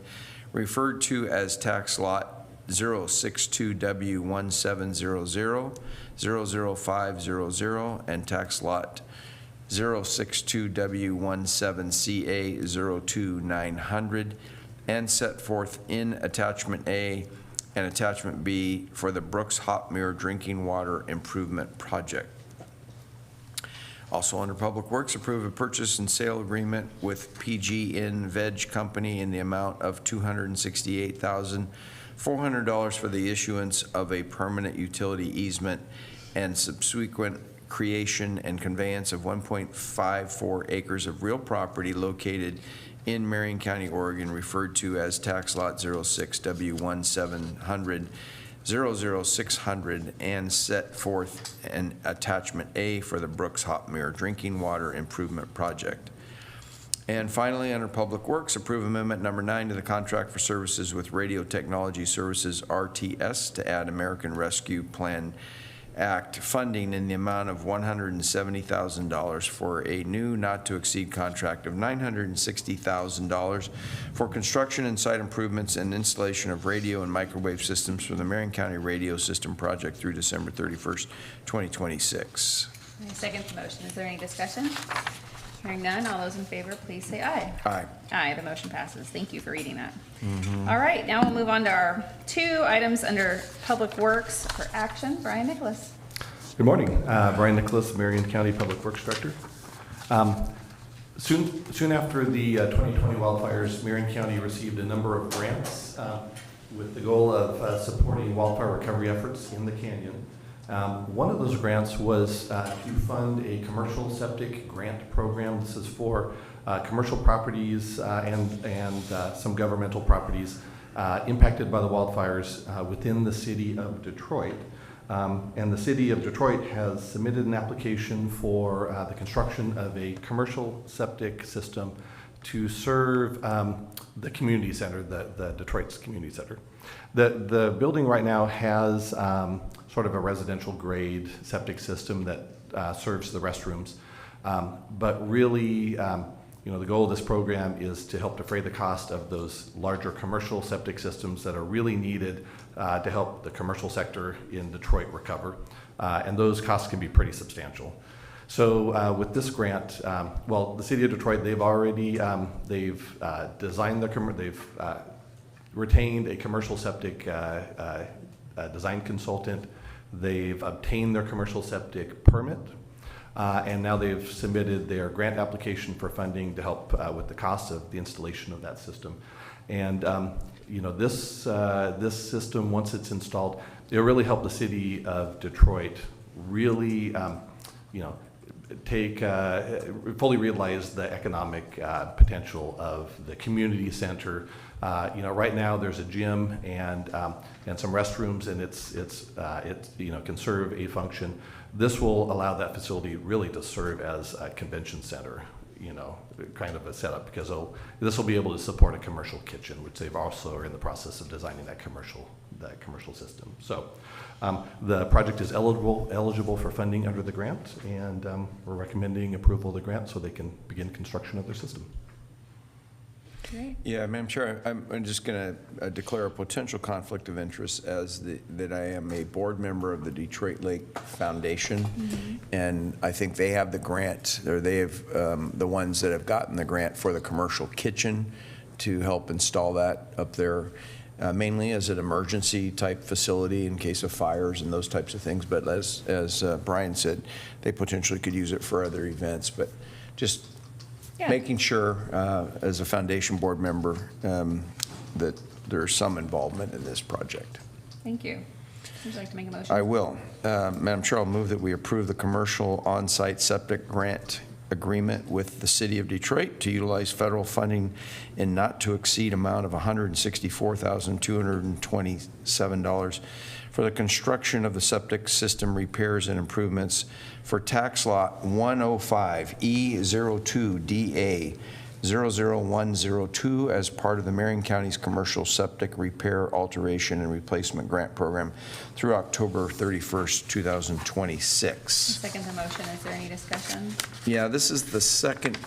referred to as tax lot 062W1700, 00500, and tax lot 062W17CA02900, and set forth in Attachment A and Attachment B for the Brooks Hot Mirror Drinking Water Improvement Project. Also under Public Works, approve a purchase and sale agreement with PG in Veg Company in the amount of $268,400 for the issuance of a permanent utility easement and subsequent creation and conveyance of 1.54 acres of real property located in Marion County, Oregon, referred to as tax lot 06W1700, 00600, and set forth an Attachment A for the Brooks Hot Mirror Drinking Water Improvement Project. And finally, under Public Works, approve amendment number 9 to the contract for services with Radio Technology Services, RTS, to add American Rescue Plan Act funding in the amount of $170,000 for a new not-to-exceed contract of $960,000 for construction and site improvements and installation of radio and microwave systems for the Marion County Radio System Project through December 31st, 2026. I second the motion. Is there any discussion? Hearing none, all those in favor, please say aye. Aye. Aye, the motion passes. Thank you for reading that. All right, now we'll move on to our 2 items under Public Works for action. Brian Nicholas. Good morning. Brian Nicholas, Marion County Public Works Director. Soon after the 2020 wildfires, Marion County received a number of grants with the goal of supporting wildfire recovery efforts in the canyon. One of those grants was to fund a commercial septic grant program. This is for commercial properties and some governmental properties impacted by the wildfires within the city of Detroit. And the city of Detroit has submitted an application for the construction of a commercial septic system to serve the community center, the Detroit's community center. The building right now has sort of a residential grade septic system that serves the restrooms. But really, the goal of this program is to help defray the cost of those larger commercial septic systems that are really needed to help the commercial sector in Detroit recover. And those costs can be pretty substantial. So with this grant, the city of Detroit, they've already, designed they've retained a commercial septic design consultant. They've obtained their commercial septic permit. And now they've submitted their grant application for funding to help with the cost of the installation of that system. And this system, once it's installed, it'll really help the city of Detroit really, fully realize the economic potential of the community center. Right now there's a gym and some restrooms, and it can serve a function. This will allow that facility really to serve as a convention center, kind of a setup, because this will be able to support a commercial kitchen, which they've also are in the process of designing that commercial system. So the project is eligible for funding under the grant, and we're recommending approval of the grant so they can begin construction of their system. Great. Yeah, Madam Chair, I'm just going to declare a potential conflict of interest that I am a board member of the Detroit Lake Foundation, and I think they have the grant, or they have the ones that have gotten the grant for the commercial kitchen to help install that up there, mainly as an emergency type facility in case of fires and those types of things. But as Brian said, they potentially could use it for other events. But just making sure, as a foundation board member, that there's some involvement in this project. Thank you. Would you like to make a motion? I will. Madam Chair, I'll move that we approve the commercial on-site septic grant agreement with the City of Detroit to utilize federal funding in not to exceed amount of $164,227 for the construction of the septic system repairs and improvements for tax lot 105E02DA 00102 as part of the Marion County's commercial septic repair, alteration, and replacement grant program through October 31st, 2026. Second the motion. Is there any discussion? Yeah, this is the second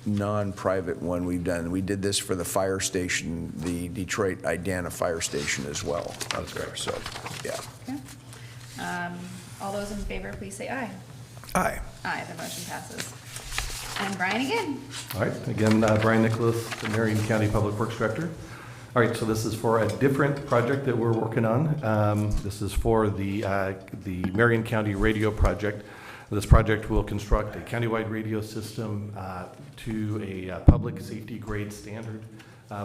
non-private one we've done. We did this for the fire station, the Detroit Idana Fire Station as well. That's correct. So, yeah. Okay. All those in favor, please say aye. Aye. Aye, the motion passes. And Brian again. All right, again, Brian Nicholas, the Marion County Public Works Director. All right, so this is for a different project that we're working on. This is for the Marion County Radio Project. This project will construct a countywide radio system to a public safety grade standard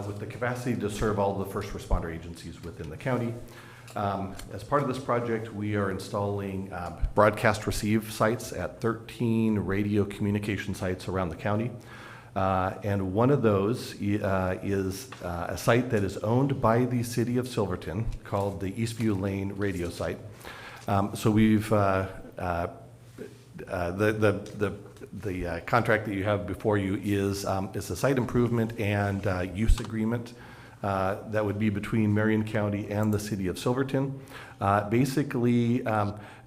with the capacity to serve all the first responder agencies within the county. As part of this project, we are installing broadcast receive sites at 13 radio communication sites around the county. And one of those is a site that is owned by the city of Silverton called the Eastview Lane radio site. So we've the contract that you have before you is a site improvement and use agreement that would be between Marion County and the city of Silverton. Basically,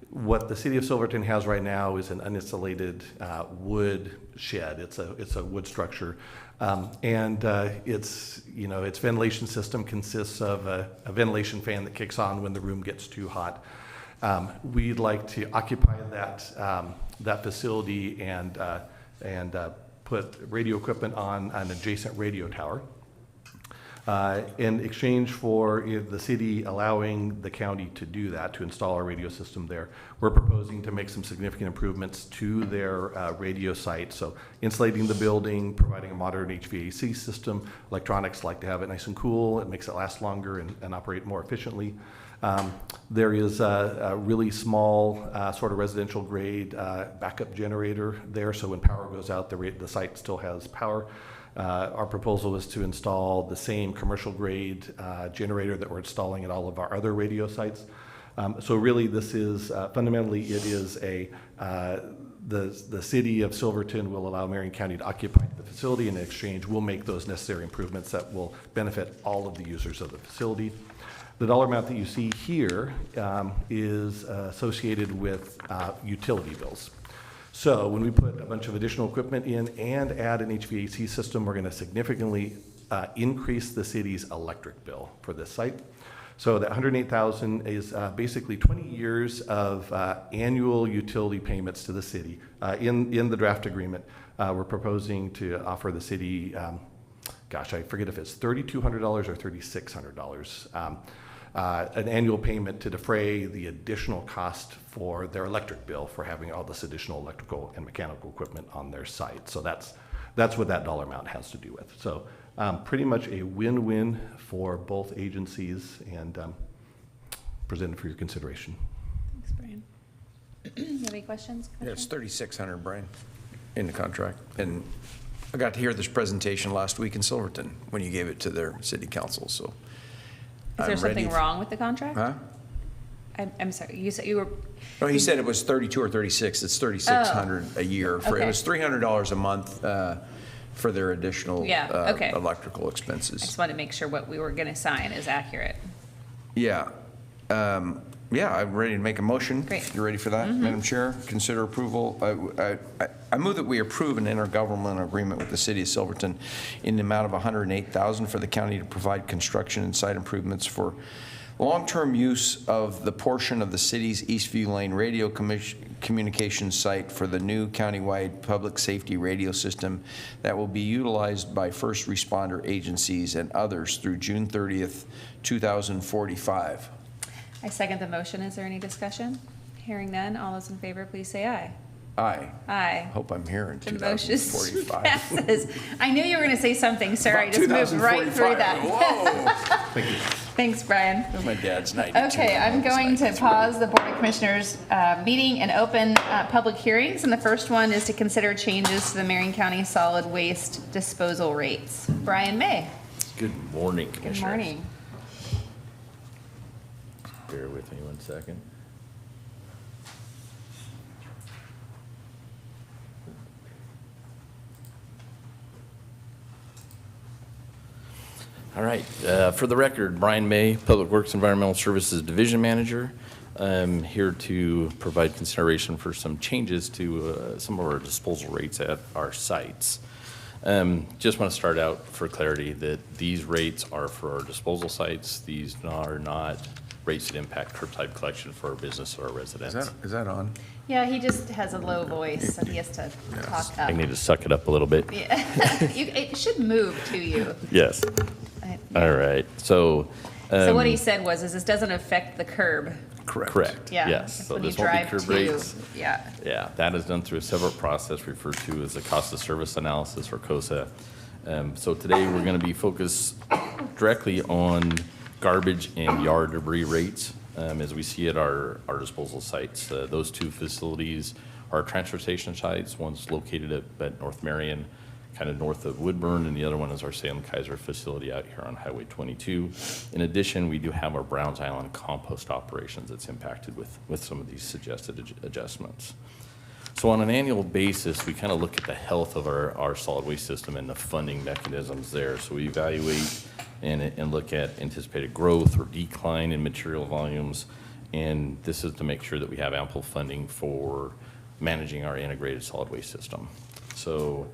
what the city of Silverton has right now is an uninsulated wood shed. It's a wood structure, and its ventilation system consists of a ventilation fan that kicks on when the room gets too hot. We'd like to occupy that facility and put radio equipment on an adjacent radio tower. In exchange for the city allowing the county to do that, to install our radio system there, we're proposing to make some significant improvements to their radio site. So insulating the building, providing a modern HVAC system. Electronics like to have it nice and cool. It makes it last longer and operate more efficiently. There is a really small sort of residential grade backup generator there. So when power goes out, the site still has power. Our proposal is to install the same commercial grade generator that we're installing at all of our other radio sites. So really this is, fundamentally it is the city of Silverton will allow Marion County to occupy the facility. In exchange, we'll make those necessary improvements that will benefit all of the users of the facility. The dollar amount that you see here is associated with utility bills. So when we put a bunch of additional equipment in and add an HVAC system, we're going to significantly increase the city's electric bill for this site. So that $108,000 is basically 20 years of annual utility payments to the city. In the draft agreement, we're proposing to offer the city, gosh, I forget if it's $3,200 or $3,600. An annual payment to defray the additional cost for their electric bill for having all this additional electrical and mechanical equipment on their site. So that's what that dollar amount has to do with. So pretty much a win-win for both agencies, and presented for your consideration. Thanks, Brian. You have any questions? Yeah, it's $3,600, Brian, in the contract. And I got to hear this presentation last week in Silverton when you gave it to their city council, so. Is there something wrong with the contract? Huh? I'm sorry, you said you were. No, he said it was 32 or 36. It's 3,600 a year. It Okay. was $300 a month for their additional okay. electrical I expenses. just wanted to make sure what we were going to sign is accurate. Yeah. Yeah, I'm ready to make a motion. Great. You ready for that, Madam Chair? Consider approval. I move that we approve an intergovernmental agreement with the city of Silverton in the amount of $108,000 for the county to provide construction and site improvements for long-term use of the portion of the city's Eastview Lane radio communications site for the new countywide public safety radio system that will be utilized by first responder agencies and others through June 30th, 2045. I second the motion. Is there any discussion? Hearing none, all those in favor, please say aye. Aye. Aye. Hope I'm here in The motion 2045. passes. I knew you were going to say something, sir. I just moved right through that. Whoa. Thank you. Thanks, Brian. My dad's 92. Okay, I'm going to pause the Board of Commissioners meeting and open public hearings. And the first one is to consider changes to the Marion County solid waste disposal rates. Brian May. Good morning, Good Commissioners. morning. Bear with me 1 second. All right, for the record, Brian May, Public Works Environmental Services Division Manager. I'm here to provide consideration for some changes to some of our disposal rates at our sites. Just want to start out for clarity that these rates are for our disposal sites. These are not rates that impact curbside collection for our business or our residents. Is that on? Yeah, he just has a low voice, so he has to talk up. I need to suck it up a little bit. Yeah. It should move to you. Yes. All right. So. So what he said was, is this doesn't affect the curb. Correct. Yeah. Yes. So When you this won't be drive curb to, rates. yeah. Yeah, that is done through a separate process referred to as the cost of service analysis, or COSA. So today we're going to be focused directly on garbage and yard debris rates as we see at our disposal sites. Those two facilities are transfer station sites. One's located at North Marion, kind of north of Woodburn, and the other one is our Salem Kaiser facility out here on Highway 22. In addition, we do have our Browns Island compost operations that's impacted with some of these suggested adjustments. So on an annual basis, we kind of look at the health of our solid waste system and the funding mechanisms there. So we evaluate and look at anticipated growth or decline in material volumes. And this is to make sure that we have ample funding for managing our integrated solid waste system. So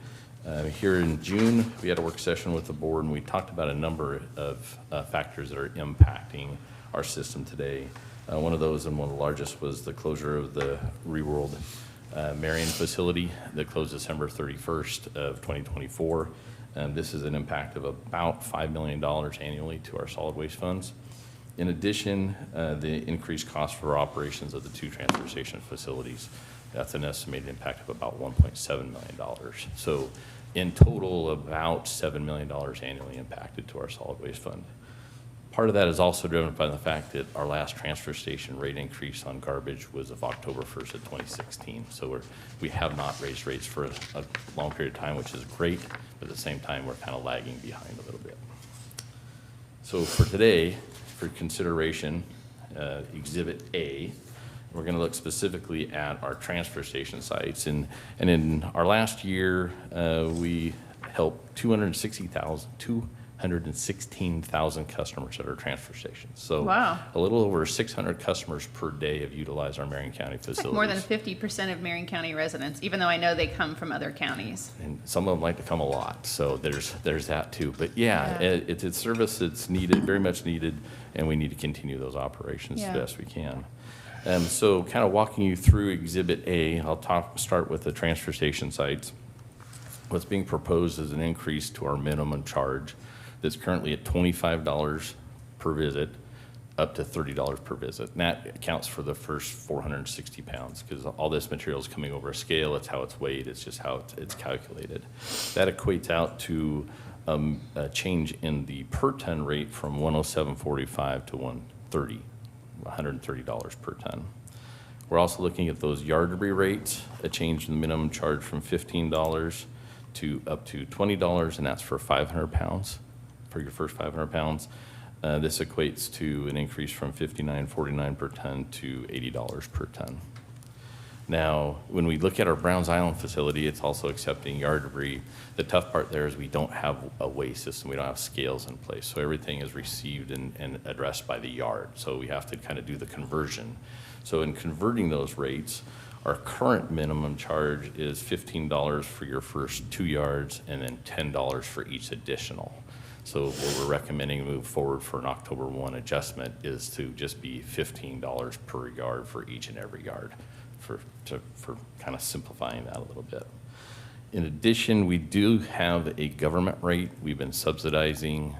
here in June, we had a work session with the board, and we talked about a number of factors that are impacting our system today. One of those, and one of the largest, was the closure of the Reworld Marion facility that closed December 31st of 2024. This is an impact of about $5 million annually to our solid waste funds. In addition, the increased cost for operations of the 2 transfer station facilities, that's an estimated impact of about $1.7 million. So in total, about $7 million annually impacted to our solid waste fund. Part of that is also driven by the fact that our last transfer station rate increase on garbage was of October 1st of 2016. So we have not raised rates for a long period of time, which is great, but at the same time, we're kind of lagging behind a little bit. So for today, for consideration, Exhibit A, we're going to look specifically at our transfer station sites. And in our last year, we helped 216,000 customers at our transfer stations. So Wow. a little over 600 customers per day have utilized our Marion County It's facilities. like more than 50% of Marion County residents, even though I know they come from other counties. And some of them like to come a lot, so there's that too. But yeah, Yeah. it's a service that's needed, very much needed, and we need to continue those operations Yeah. as best we can. So kind of walking you through Exhibit A, I'll start with the transfer station sites. What's being proposed is an increase to our minimum charge that's currently at $25 per visit, up to $30 per visit. And that accounts for the first 460 pounds, because all this material is coming over a scale. It's how it's weighed. It's just how it's calculated. That equates out to a change in the per ton rate from $107.45 to $130 per ton. We're also looking at those yard debris rates, a change in the minimum charge from $15 to up to $20, and that's for 500 pounds, for your first 500 pounds. This equates to an increase from $59.49 per ton to $80 per ton. Now, when we look at our Browns Island facility, it's also accepting yard debris. The tough part there is we don't have a weigh system. We don't have scales in place. So everything is received and addressed by the yard. So we have to kind of do the conversion. So in converting those rates, our current minimum charge is $15 for your first 2 yards and then $10 for each additional. So what we're recommending move forward for an October 1 adjustment is to just be $15 per yard for each and every yard, for kind of simplifying that a little bit. In addition, we do have a government rate. We've been subsidizing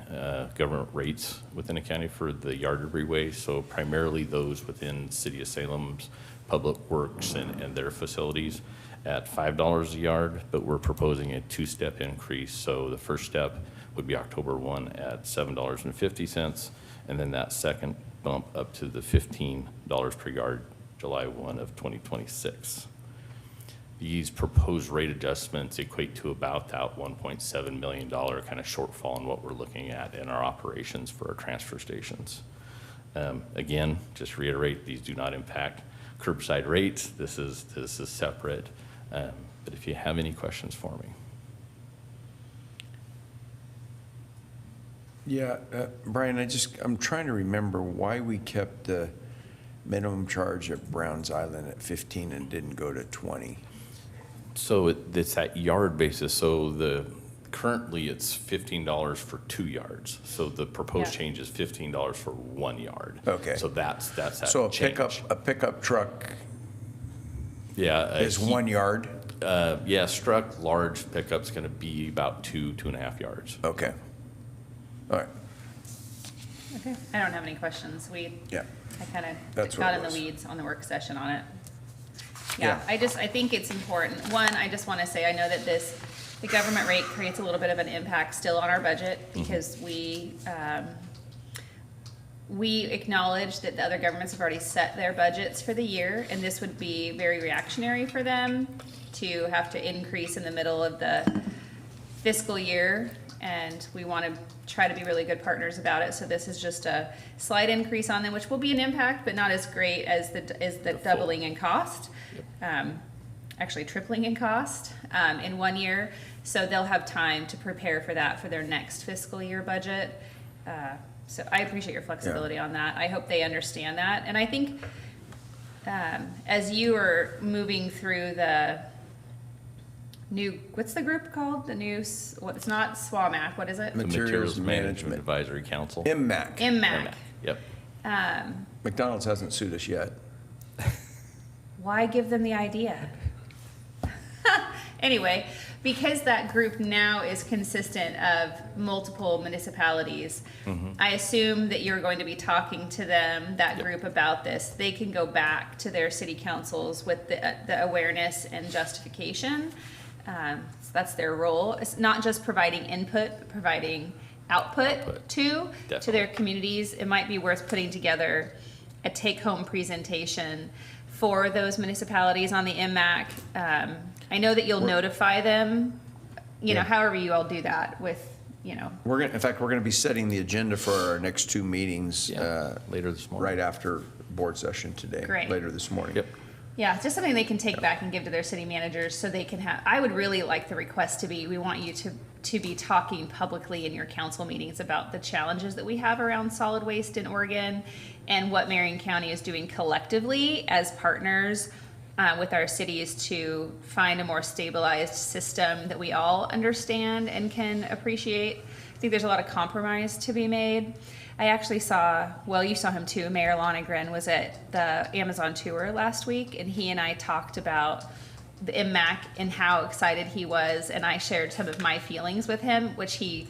government rates within the county for the yard debris waste, so primarily those within City of Salem's Public Works and their facilities at $5 a yard, but we're proposing a 2-step increase. So the first step would be October 1 at $7.50, and then that second bump up to the $15 per yard, July 1 of 2026. These proposed rate adjustments equate to about that $1.7 million kind of shortfall in what we're looking at in our operations for our transfer stations. Again, just reiterate, these do not impact curbside rates. This is separate. But if you have any questions for me. Yeah, Brian, I'm trying to remember why we kept the minimum charge at Browns Island at 15 and didn't go to 20. So it's that yard basis. So currently it's $15 for 2 yards. So the proposed Yeah. change is $15 for 1 yard. Okay. So that's that So a change. pickup truck Yeah. is 1 yard? Yeah, struck large pickup's going to be about 2.5 yards. Okay. All right. Okay. I don't have any questions. Yeah. I kind That's of what got it in the was. weeds on the work session on it. Yeah. I think it's important. One, I just want to say, I know that the government rate creates a little bit of an impact still on our budget because we acknowledge that the other governments have already set their budgets for the year, and this would be very reactionary for them to have to increase in the middle of the fiscal year, and we want to try to be really good partners about it. So this is just a slight increase on them, which will be an impact, but not as great as the doubling in cost. actually tripling in cost in 1 year. So they'll have time to prepare for that for their next fiscal year budget. So I appreciate your flexibility on that. I hope they understand that. And I think as you are moving through the new, what's the group called? The new, what, it's not SWAMAC, what is it? The Materials Management Advisory Council. MMAC. MMAC. Yep. McDonald's hasn't sued us yet. Why give them the idea? Anyway, because that group now is consistent of multiple municipalities, I assume that you're going to be talking to them, that group, about this. They can go back to their city councils with the awareness and justification. So that's their role. It's not just providing input, but providing output to their communities. It might be worth putting together a take-home presentation for those municipalities on the MMAC. I know that you'll notify them, you know, however you all do that with, you know. In fact, we're gonna be setting the agenda for our next two meetings. Later this morning. Right after board session today. Great. Later this morning. Yep. Yeah, it's just something they can take back and give to their city managers so they can have, I would really like the request to be, we want you to be talking publicly in your council meetings about the challenges that we have around solid waste in Oregon and what Marion County is doing collectively as partners with our cities to find a more stabilized system that we all understand and can appreciate. I think there's a lot of compromise to be made. I actually saw, well, you saw him too, Mayor Lonergan was at the Amazon tour last week, and he and I talked about the MMAC and how excited he was, and I shared some of my feelings with him, which he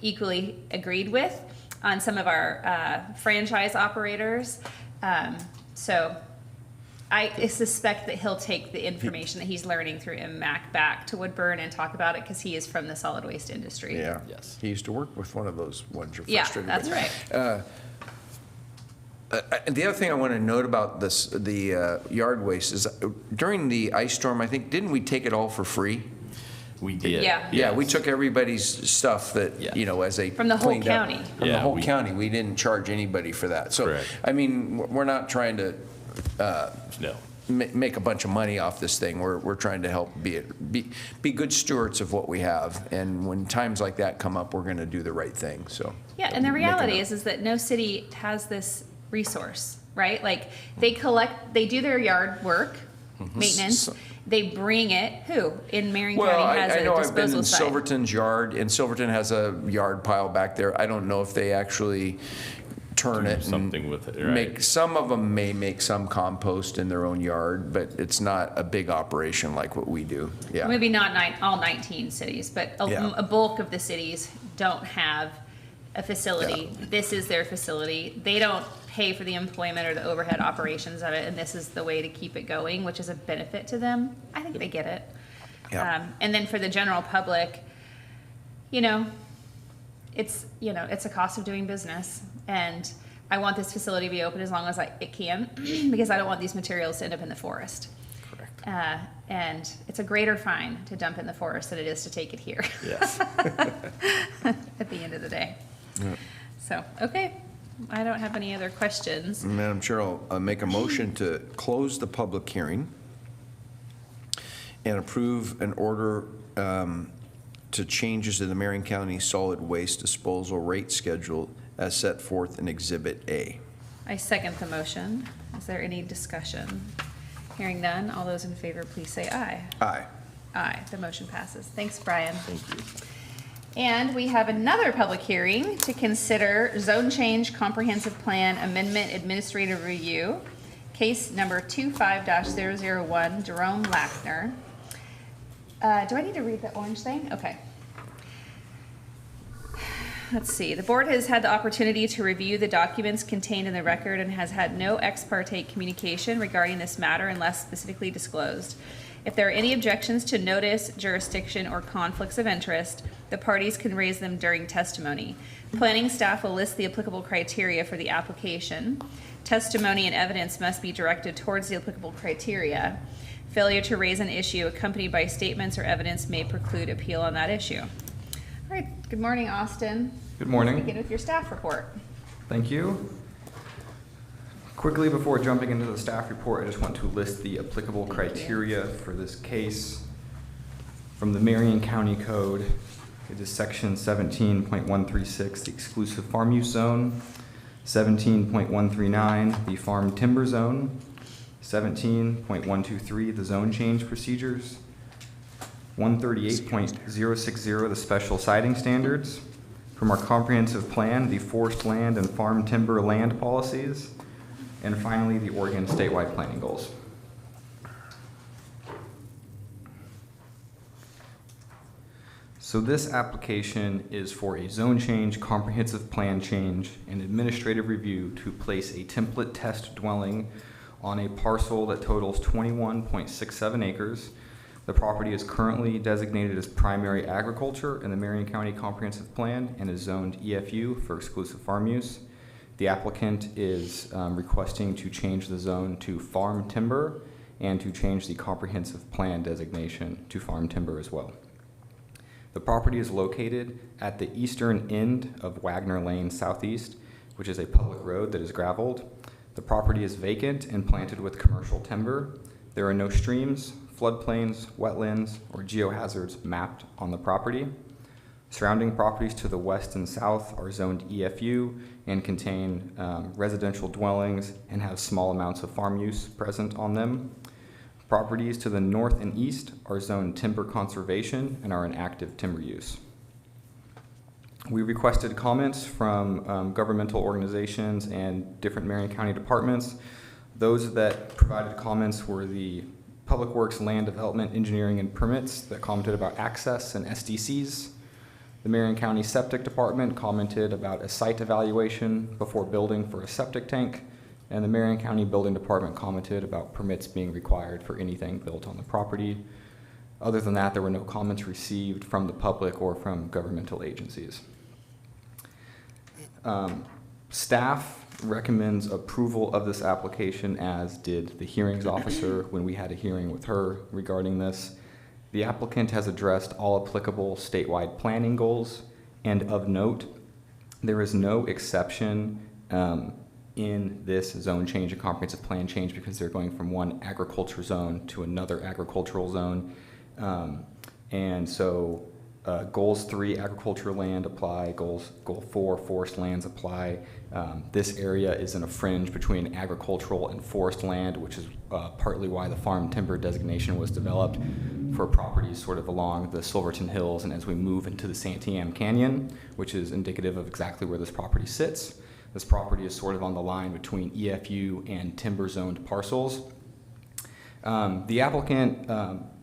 equally agreed with on some of our franchise operators. So I suspect that he'll take the information that he's learning through MMAC back to Woodburn and talk about it because he is from the solid waste industry. Yeah. Yes. He used to work with one of those ones you're Yeah, frustrated that's with. right. The other thing I want to note about this, the yard waste is during the ice storm, I think, didn't we take it all for free? We did. Yeah. Yeah, we Yes. took everybody's stuff that, Yeah. you know, as they From the whole cleaned up. county. From the Yeah, whole we- county. We didn't charge anybody for that. So, Correct. I mean, we're not trying to No. make a bunch of money off this thing. We're trying to help be good stewards of what we have. And when times like that come up, we're going to do the right thing, so. Yeah, and the Make it reality up. is that no city has this resource, right? Like, they do their yard work, maintenance, So- they bring it, who in Marion Well, County has I know a I've been disposal in site? Silverton's yard, and Silverton has a yard pile back there. I don't know if they actually turn Do it and something with it, right. make, some of them may make some compost in their own yard, but it's not a big operation like what we do. Yeah. Maybe not all 19 cities, but Yeah. a bulk of the cities don't have a facility. This is their facility. They don't pay for the employment or the overhead operations of it, and this is the way to keep it going, which is a benefit to them. I think they get it. Yeah. And then for the general public, it's a cost of doing business, and I want this facility to be open as long as it can, because I don't want these materials to end up in the forest. Correct. And it's a greater fine to dump in the forest than it is to take it here. Yes. At the end of the day. So, okay, I don't have any other questions. Madam Chair, I'll make a motion to close the public hearing and approve an order to changes to the Marion County Solid Waste Disposal Rate Schedule as set forth in Exhibit A. I second the motion. Is there any discussion? Hearing none, all those in favor, please say aye. Aye. Aye, the motion passes. Thanks, Brian. Thank you. And we have another public hearing to consider Zone Change Comprehensive Plan Amendment Administrative Review, case number 25-001, Jerome Lackner. Do I need to read the orange thing? Okay. Let's see. The board has had the opportunity to review the documents contained in the record and has had no ex parte communication regarding this matter unless specifically disclosed. If there are any objections to notice, jurisdiction, or conflicts of interest, the parties can raise them during testimony. Planning staff will list the applicable criteria for the application. Testimony and evidence must be directed towards the applicable criteria. Failure to raise an issue accompanied by statements or evidence may preclude appeal on that issue. All right, good morning, Austin. Good morning. Begin with your staff report. Thank you. Quickly, before jumping into the staff report, I just want to list the applicable criteria for this case. From the Marion County Code, it is section 17.136, the exclusive farm use zone, 17.139, the farm timber zone, 17.123, the zone change procedures, 138.060, the special siting standards. From our comprehensive plan, the forest land and farm timber land policies, and finally, the Oregon statewide planning goals. So this application is for a zone change, comprehensive plan change, and administrative review to place a template test dwelling on a parcel that totals 21.67 acres. The property is currently designated as primary agriculture in the Marion County Comprehensive Plan and is zoned EFU for exclusive farm use. The applicant is requesting to change the zone to farm timber and to change the comprehensive plan designation to farm timber as well. The property is located at the eastern end of Wagner Lane Southeast, which is a public road that is graveled. The property is vacant and planted with commercial timber. There are no streams, floodplains, wetlands, or geohazards mapped on the property. Surrounding properties to the west and south are zoned EFU and contain residential dwellings and have small amounts of farm use present on them. Properties to the north and east are zoned timber conservation and are in active timber use. We requested comments from governmental organizations and different Marion County departments. Those that provided comments were the Public Works, Land Development, Engineering, and Permits that commented about access and SDCs. The Marion County Septic Department commented about a site evaluation before building for a septic tank, and the Marion County Building Department commented about permits being required for anything built on the property. Other than that, there were no comments received from the public or from governmental agencies. Staff recommends approval of this application, as did the hearings officer when we had a hearing with her regarding this. The applicant has addressed all applicable statewide planning goals, and of note, there is no exception in this zone change and comprehensive plan change because they're going from one agriculture zone to another agricultural zone. And so goals 3, agricultural land apply, goal 4, forest lands apply. This area is in a fringe between agricultural and forest land, which is partly why the farm timber designation was developed for properties sort of along the Silverton Hills and as we move into the Santiam Canyon, which is indicative of exactly where this property sits. This property is sort of on the line between EFU and timber zoned parcels. The applicant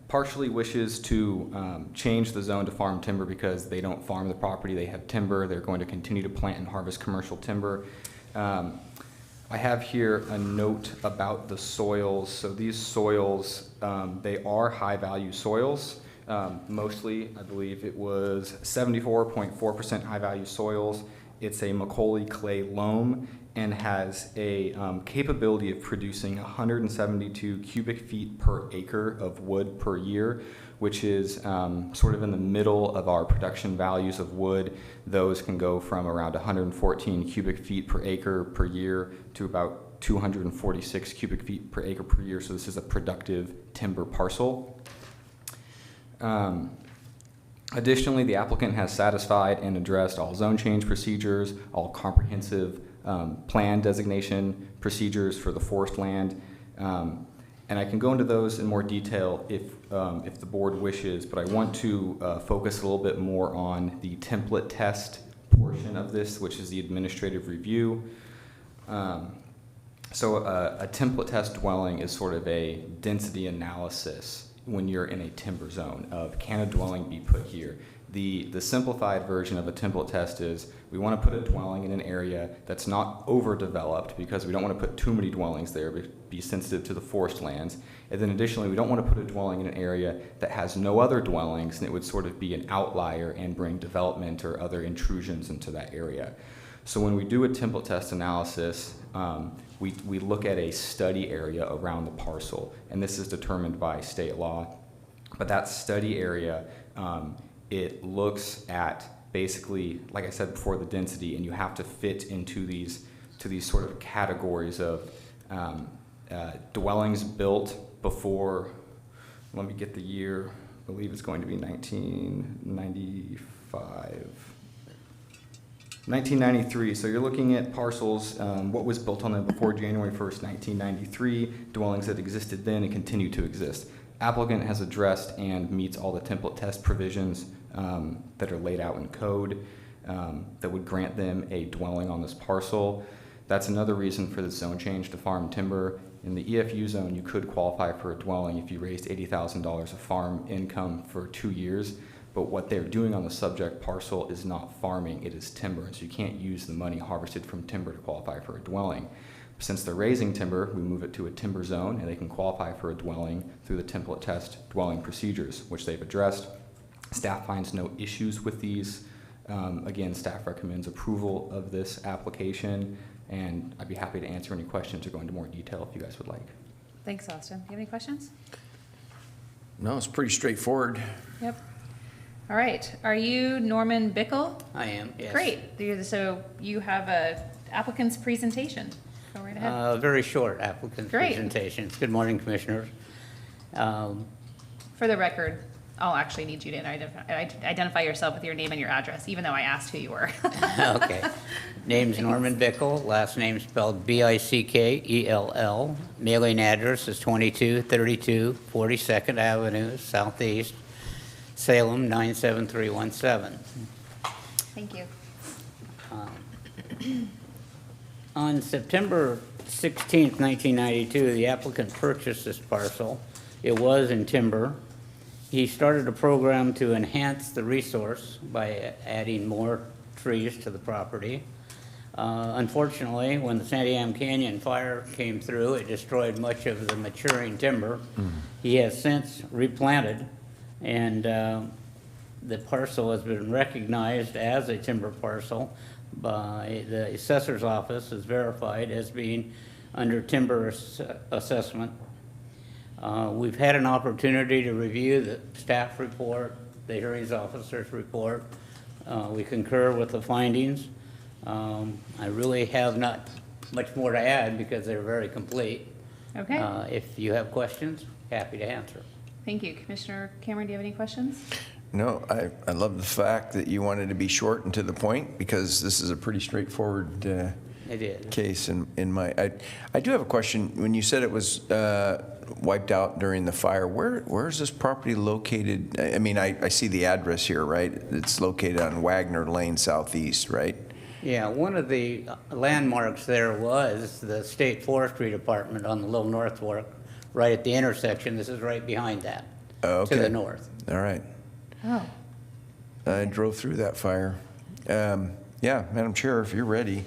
partially wishes to change the zone to farm timber because they don't farm the property, they have timber, they're going to continue to plant and harvest commercial timber. I have here a note about the soils. So these soils, they are high value soils. Mostly, I believe it was 74.4% high value soils. It's a Macaulay clay loam and has a capability of producing 172 cubic feet per acre of wood per year, which is sort of in the middle of our production values of wood. Those can go from around 114 cubic feet per acre per year to about 246 cubic feet per acre per year. So this is a productive timber parcel. Additionally, the applicant has satisfied and addressed all zone change procedures, all comprehensive plan designation procedures for the forest land. And I can go into those in more detail if the board wishes, but I want to focus a little bit more on the template test portion of this, which is the administrative review. So a template test dwelling is sort of a density analysis when you're in a timber zone of can a dwelling be put here. The simplified version of a template test is we want to put a dwelling in an area that's not overdeveloped because we don't want to put too many dwellings there, but be sensitive to the forest lands. And then additionally, we don't want to put a dwelling in an area that has no other dwellings, and it would sort of be an outlier and bring development or other intrusions into that area. So when we do a template test analysis, we look at a study area around the parcel, and this is determined by state law. But that study area, it looks at basically, like I said before, the density, and you have to fit into these sort of categories of Dwellings built before, let me get the year, I believe it's going to be 1993. So you're looking at parcels, what was built on them before January 1st, 1993, dwellings that existed then and continue to exist. Applicant has addressed and meets all the template test provisions that are laid out in code that would grant them a dwelling on this parcel. That's another reason for the zone change to farm timber. In the EFU zone, you could qualify for a dwelling if you raised $80,000 of farm income for 2 years, but what they're doing on the subject parcel is not farming, it is timber, and so you can't use the money harvested from timber to qualify for a dwelling. Since they're raising timber, we move it to a timber zone, and they can qualify for a dwelling through the template test dwelling procedures, which they've addressed. Staff finds no issues with these. Again, staff recommends approval of this application, and I'd be happy to answer any questions or go into more detail if you guys would like. Thanks, Austin. Do you have any questions? No, it's pretty straightforward. Yep. All right. Are you Norman Bickle? I am, yes. Great. So you have a applicant's presentation. Go right ahead. Very short applicant Great. presentation. Good morning, Commissioners. For the record, I'll actually need you to identify yourself with your name and your address, even though I asked who you were. Okay. Name's Norman Bickle, last name spelled Bickell. Mailing address is 2232 42nd Avenue, Southeast, Salem 97317. Thank you. On September 16th, 1992, the applicant purchased this parcel. It was in timber. He started a program to enhance the resource by adding more trees to the property. Unfortunately, when the Santiam Canyon fire came through, it destroyed much of the maturing timber. He has since replanted, and the parcel has been recognized as a timber parcel by the assessor's office, is verified as being under timber assessment. We've had an opportunity to review the staff report, the hearings officer's report. We concur with the findings. I really have not much more to add because they're very complete. Okay. If you have questions, happy to answer. Thank you. Commissioner Cameron, do you have any questions? No, I love the fact that you wanted to be short and to the point, because this is a pretty straightforward It is. case in my, I do have a question. When you said it was wiped out during the fire, where is this property located? I mean, I see the address here, right? It's located on Wagner Lane Southeast, right? Yeah, one of the landmarks there was the State Forestry Department on the Little North Fork, right at the intersection. This is right behind that, Okay. to the north. All right. Oh. I drove through that fire. Yeah, Madam Chair, if you're ready.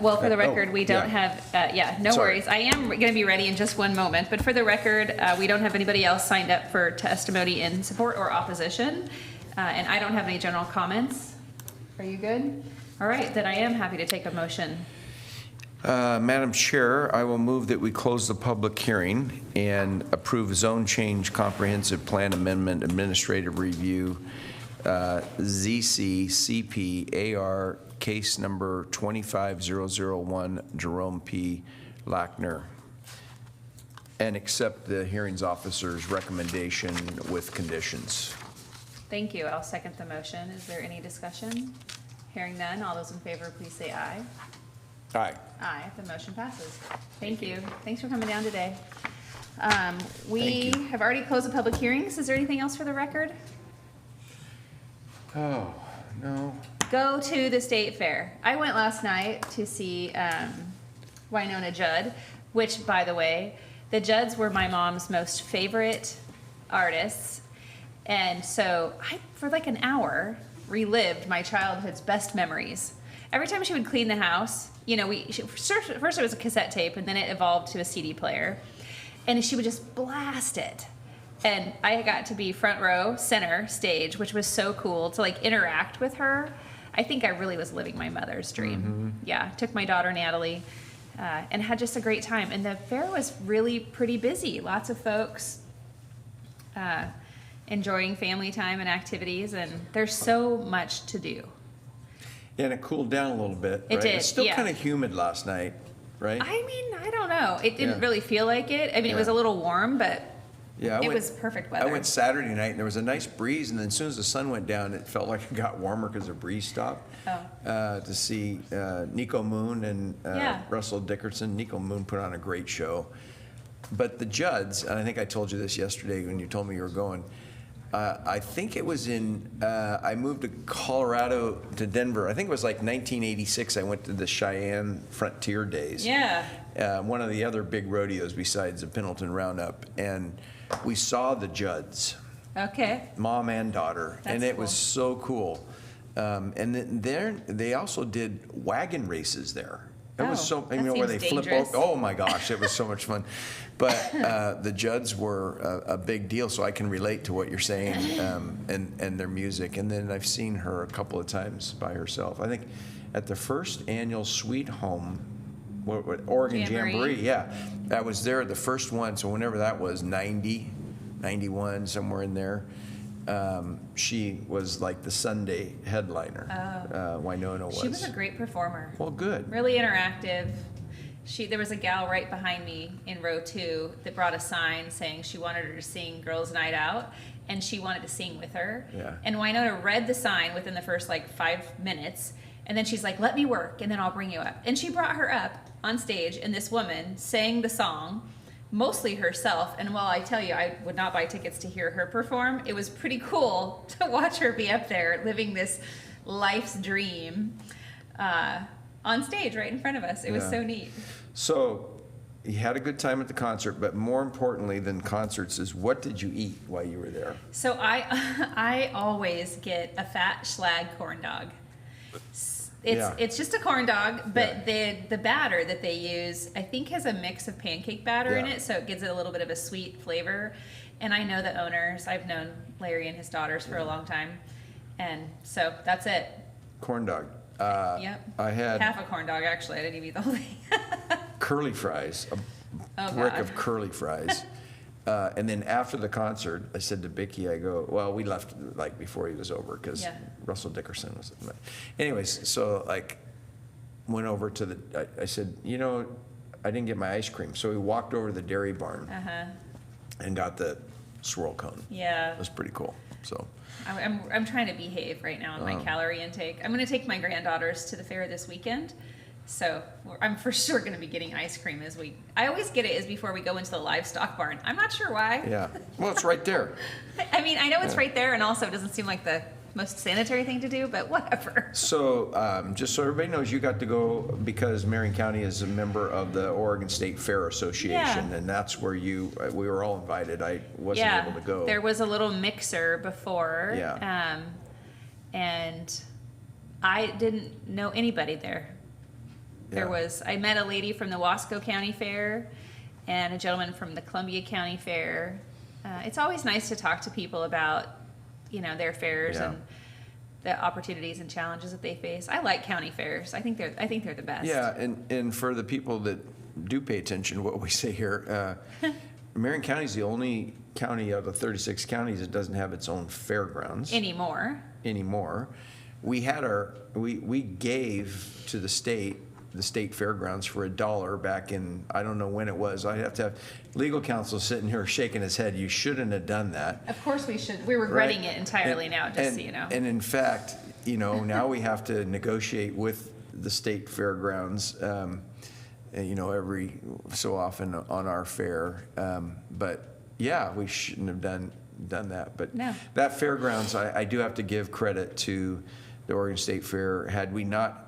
Well, for the Oh, record, we don't yeah. have, no Sorry. worries. I am going to be ready in just one moment, but for the record, we don't have anybody else signed up for testimony in support or opposition, and I don't have any general comments. Are you good? All right, then I am happy to take a motion. Madam Chair, I will move that we close the public hearing and approve zone change comprehensive plan amendment administrative review, ZCCP-AR case number 25001, Jerome P. Lackner, and accept the hearings officer's recommendation with conditions. Thank you. I'll second the motion. Is there any discussion? Hearing none, all those in favor, please say aye. Aye. Aye, the motion passes. Thank you. Thanks for coming down today. We Thank you. have already closed the public hearings. Is there anything else for the record? Oh, no. Go to the state fair. I went last night to see Winona Judd, which, by the way, the Judds were my mom's most favorite artists. And so I, for like an hour, relived my childhood's best memories. Every time she would clean the house, you know, first it was a cassette tape, and then it evolved to a CD player. And she would just blast it. And I got to be front row, center stage, which was so cool to like interact with her. I think I really was living my mother's dream. Mm-hmm. Yeah, took my daughter Natalie and had just a great time. And the fair was really pretty busy. Lots of folks enjoying family time and activities, and there's so much to do. Yeah, and it cooled down a little bit, It right? did, It's still yeah. kind of humid last night. right? I mean, I don't know. It didn't Yeah. really feel like it. I mean, it was a Yeah. little warm, but Yeah, it was perfect weather. I went Saturday night, and there was a nice breeze, and then as soon as the sun went down, it felt like it got warmer because the breeze stopped. To see Nico Moon and Yeah. Russell Dickerson. Nico Moon put on a great show. But the Judds, and I think I told you this yesterday when you told me you were going, I think it was I moved to Colorado to Denver. I think it was like 1986. I went to the Cheyenne Frontier Days. Yeah. One of the other big rodeos besides the Pendleton Roundup. And we saw the Judds, Okay. mom and daughter, and That's it was so cool. And then they also did wagon races there. It was Oh, so, that where seems they flip dangerous. over. Oh my gosh, it was so much fun. But the Judds were a big deal, so I can relate to what you're saying and their music. And then I've seen her a couple of times by herself. I think at the first annual Sweet Home, what Oregon Jamboree. Jamboree, yeah, I was there the first one. So whenever that was, 90, 91, somewhere in there. She was like the Sunday headliner. Winona was. She was a great performer. Well, good. Really interactive. There was a gal right behind me in row 2 that brought a sign saying she wanted her to sing Girls Night Out, and she wanted to sing with her. Yeah. And Winona read the sign within the first like 5 minutes, and then she's like, "Let me work, and then I'll bring you up." And she brought her up on stage, and this woman sang the song, mostly herself. And while I tell you, I would not buy tickets to hear her perform, it was pretty cool to watch her be up there living this life's dream on stage right in front of us. It was Yeah. so neat. So you had a good time at the concert, but more importantly than concerts is what did you eat while you were there? So I always get a fat Schlag corn dog. Yeah. It's just a corn dog, but the batter that they use, I think, has a mix of pancake batter in Yeah. it, so it gives it a little bit of a sweet flavor. And I know the owners. I've known Larry and his daughters for a long time, and so that's it. Corn dog. Yep. I had Half a corn dog, actually. I didn't even eat the whole thing. curly fries, a brick God. of curly fries. And then after the concert, I said to Bicky, I go, well, we left like before he was over because Yeah. Russell Dickerson was. Anyways, so like went over to I said, I didn't get my ice cream. So we walked over to the dairy barn and got the swirl cone. Yeah. It was pretty cool. So I'm trying to behave right now in my calorie intake. I'm going to take my granddaughters to the fair this weekend, so I'm for sure going to be getting ice cream I always get it before we go into the livestock barn. I'm not sure why. yeah, well, it's right there. I mean, I know it's right there, and also it doesn't seem like the most sanitary thing to do, but whatever. So just so everybody knows, you got to go because Marion County is a member of the Oregon State Fair Association, Yeah. and that's where we were all invited. I wasn't able to go. There was a little mixer before, Yeah. and I didn't know anybody there. I met a lady from the Wasco County Fair and a gentleman from the Columbia County Fair. It's always nice to talk to people about, their fairs Yeah. and the opportunities and challenges that they face. I like county fairs. I think they're the best. Yeah, and for the people that do pay attention to what we say here, Marion County is the only county out of 36 counties that doesn't have its own fairgrounds Anymore. We had we gave to the state fairgrounds for $1 back in, I don't know when it was. I have to have legal counsel sitting here shaking his head. You shouldn't have done that. Of course we should. We're regretting Right. it entirely And- now, just and- so you know. And in fact, now we have to negotiate with the state fairgrounds, every so often on our fair. But yeah, we shouldn't have done that. But No. that fairgrounds, I do have to give credit to the Oregon State Fair. Had we not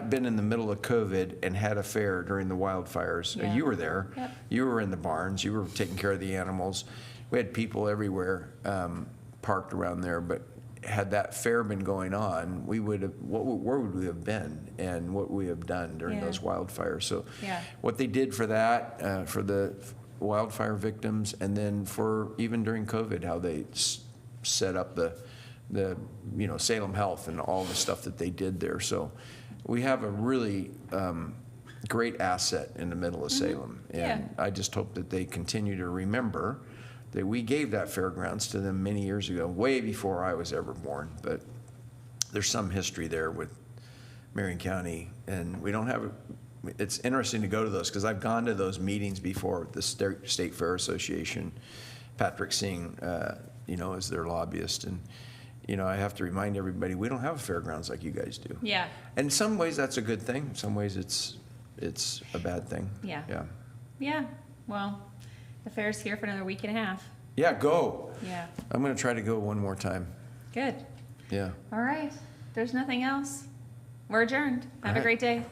been in the middle of COVID and had a fair during the wildfires, Yeah. you were there. Yep. You were in the barns. You were taking care of the animals. We had people everywhere parked around there. But had that fair been going on, we would have. Where would we have been, and what we have done during Yeah. those wildfires? So, Yeah. what they did for that, for the wildfire victims, and then for even during COVID, how they set up the Salem Health and all the stuff that they did there. So we have a really great asset in the middle of Salem. And Yeah. I just hope that they continue to remember that we gave that fairgrounds to them many years ago, way before I was ever born. But there's some history there with Marion County, and we don't have it's interesting to go to those, because I've gone to those meetings before with the State Fair Association. Patrick Singh, is their lobbyist, and, I have to remind everybody, we don't have a fairgrounds like you guys do. Yeah, And in some ways, that's a good thing. In some ways, it's a bad thing. Yeah. Yeah. yeah. Well, the fair's here for another week and a half. Yeah, go. Yeah, I'm going to try to go one more time. good. Yeah. All right. There's nothing else. We're adjourned. Have a All right. great day.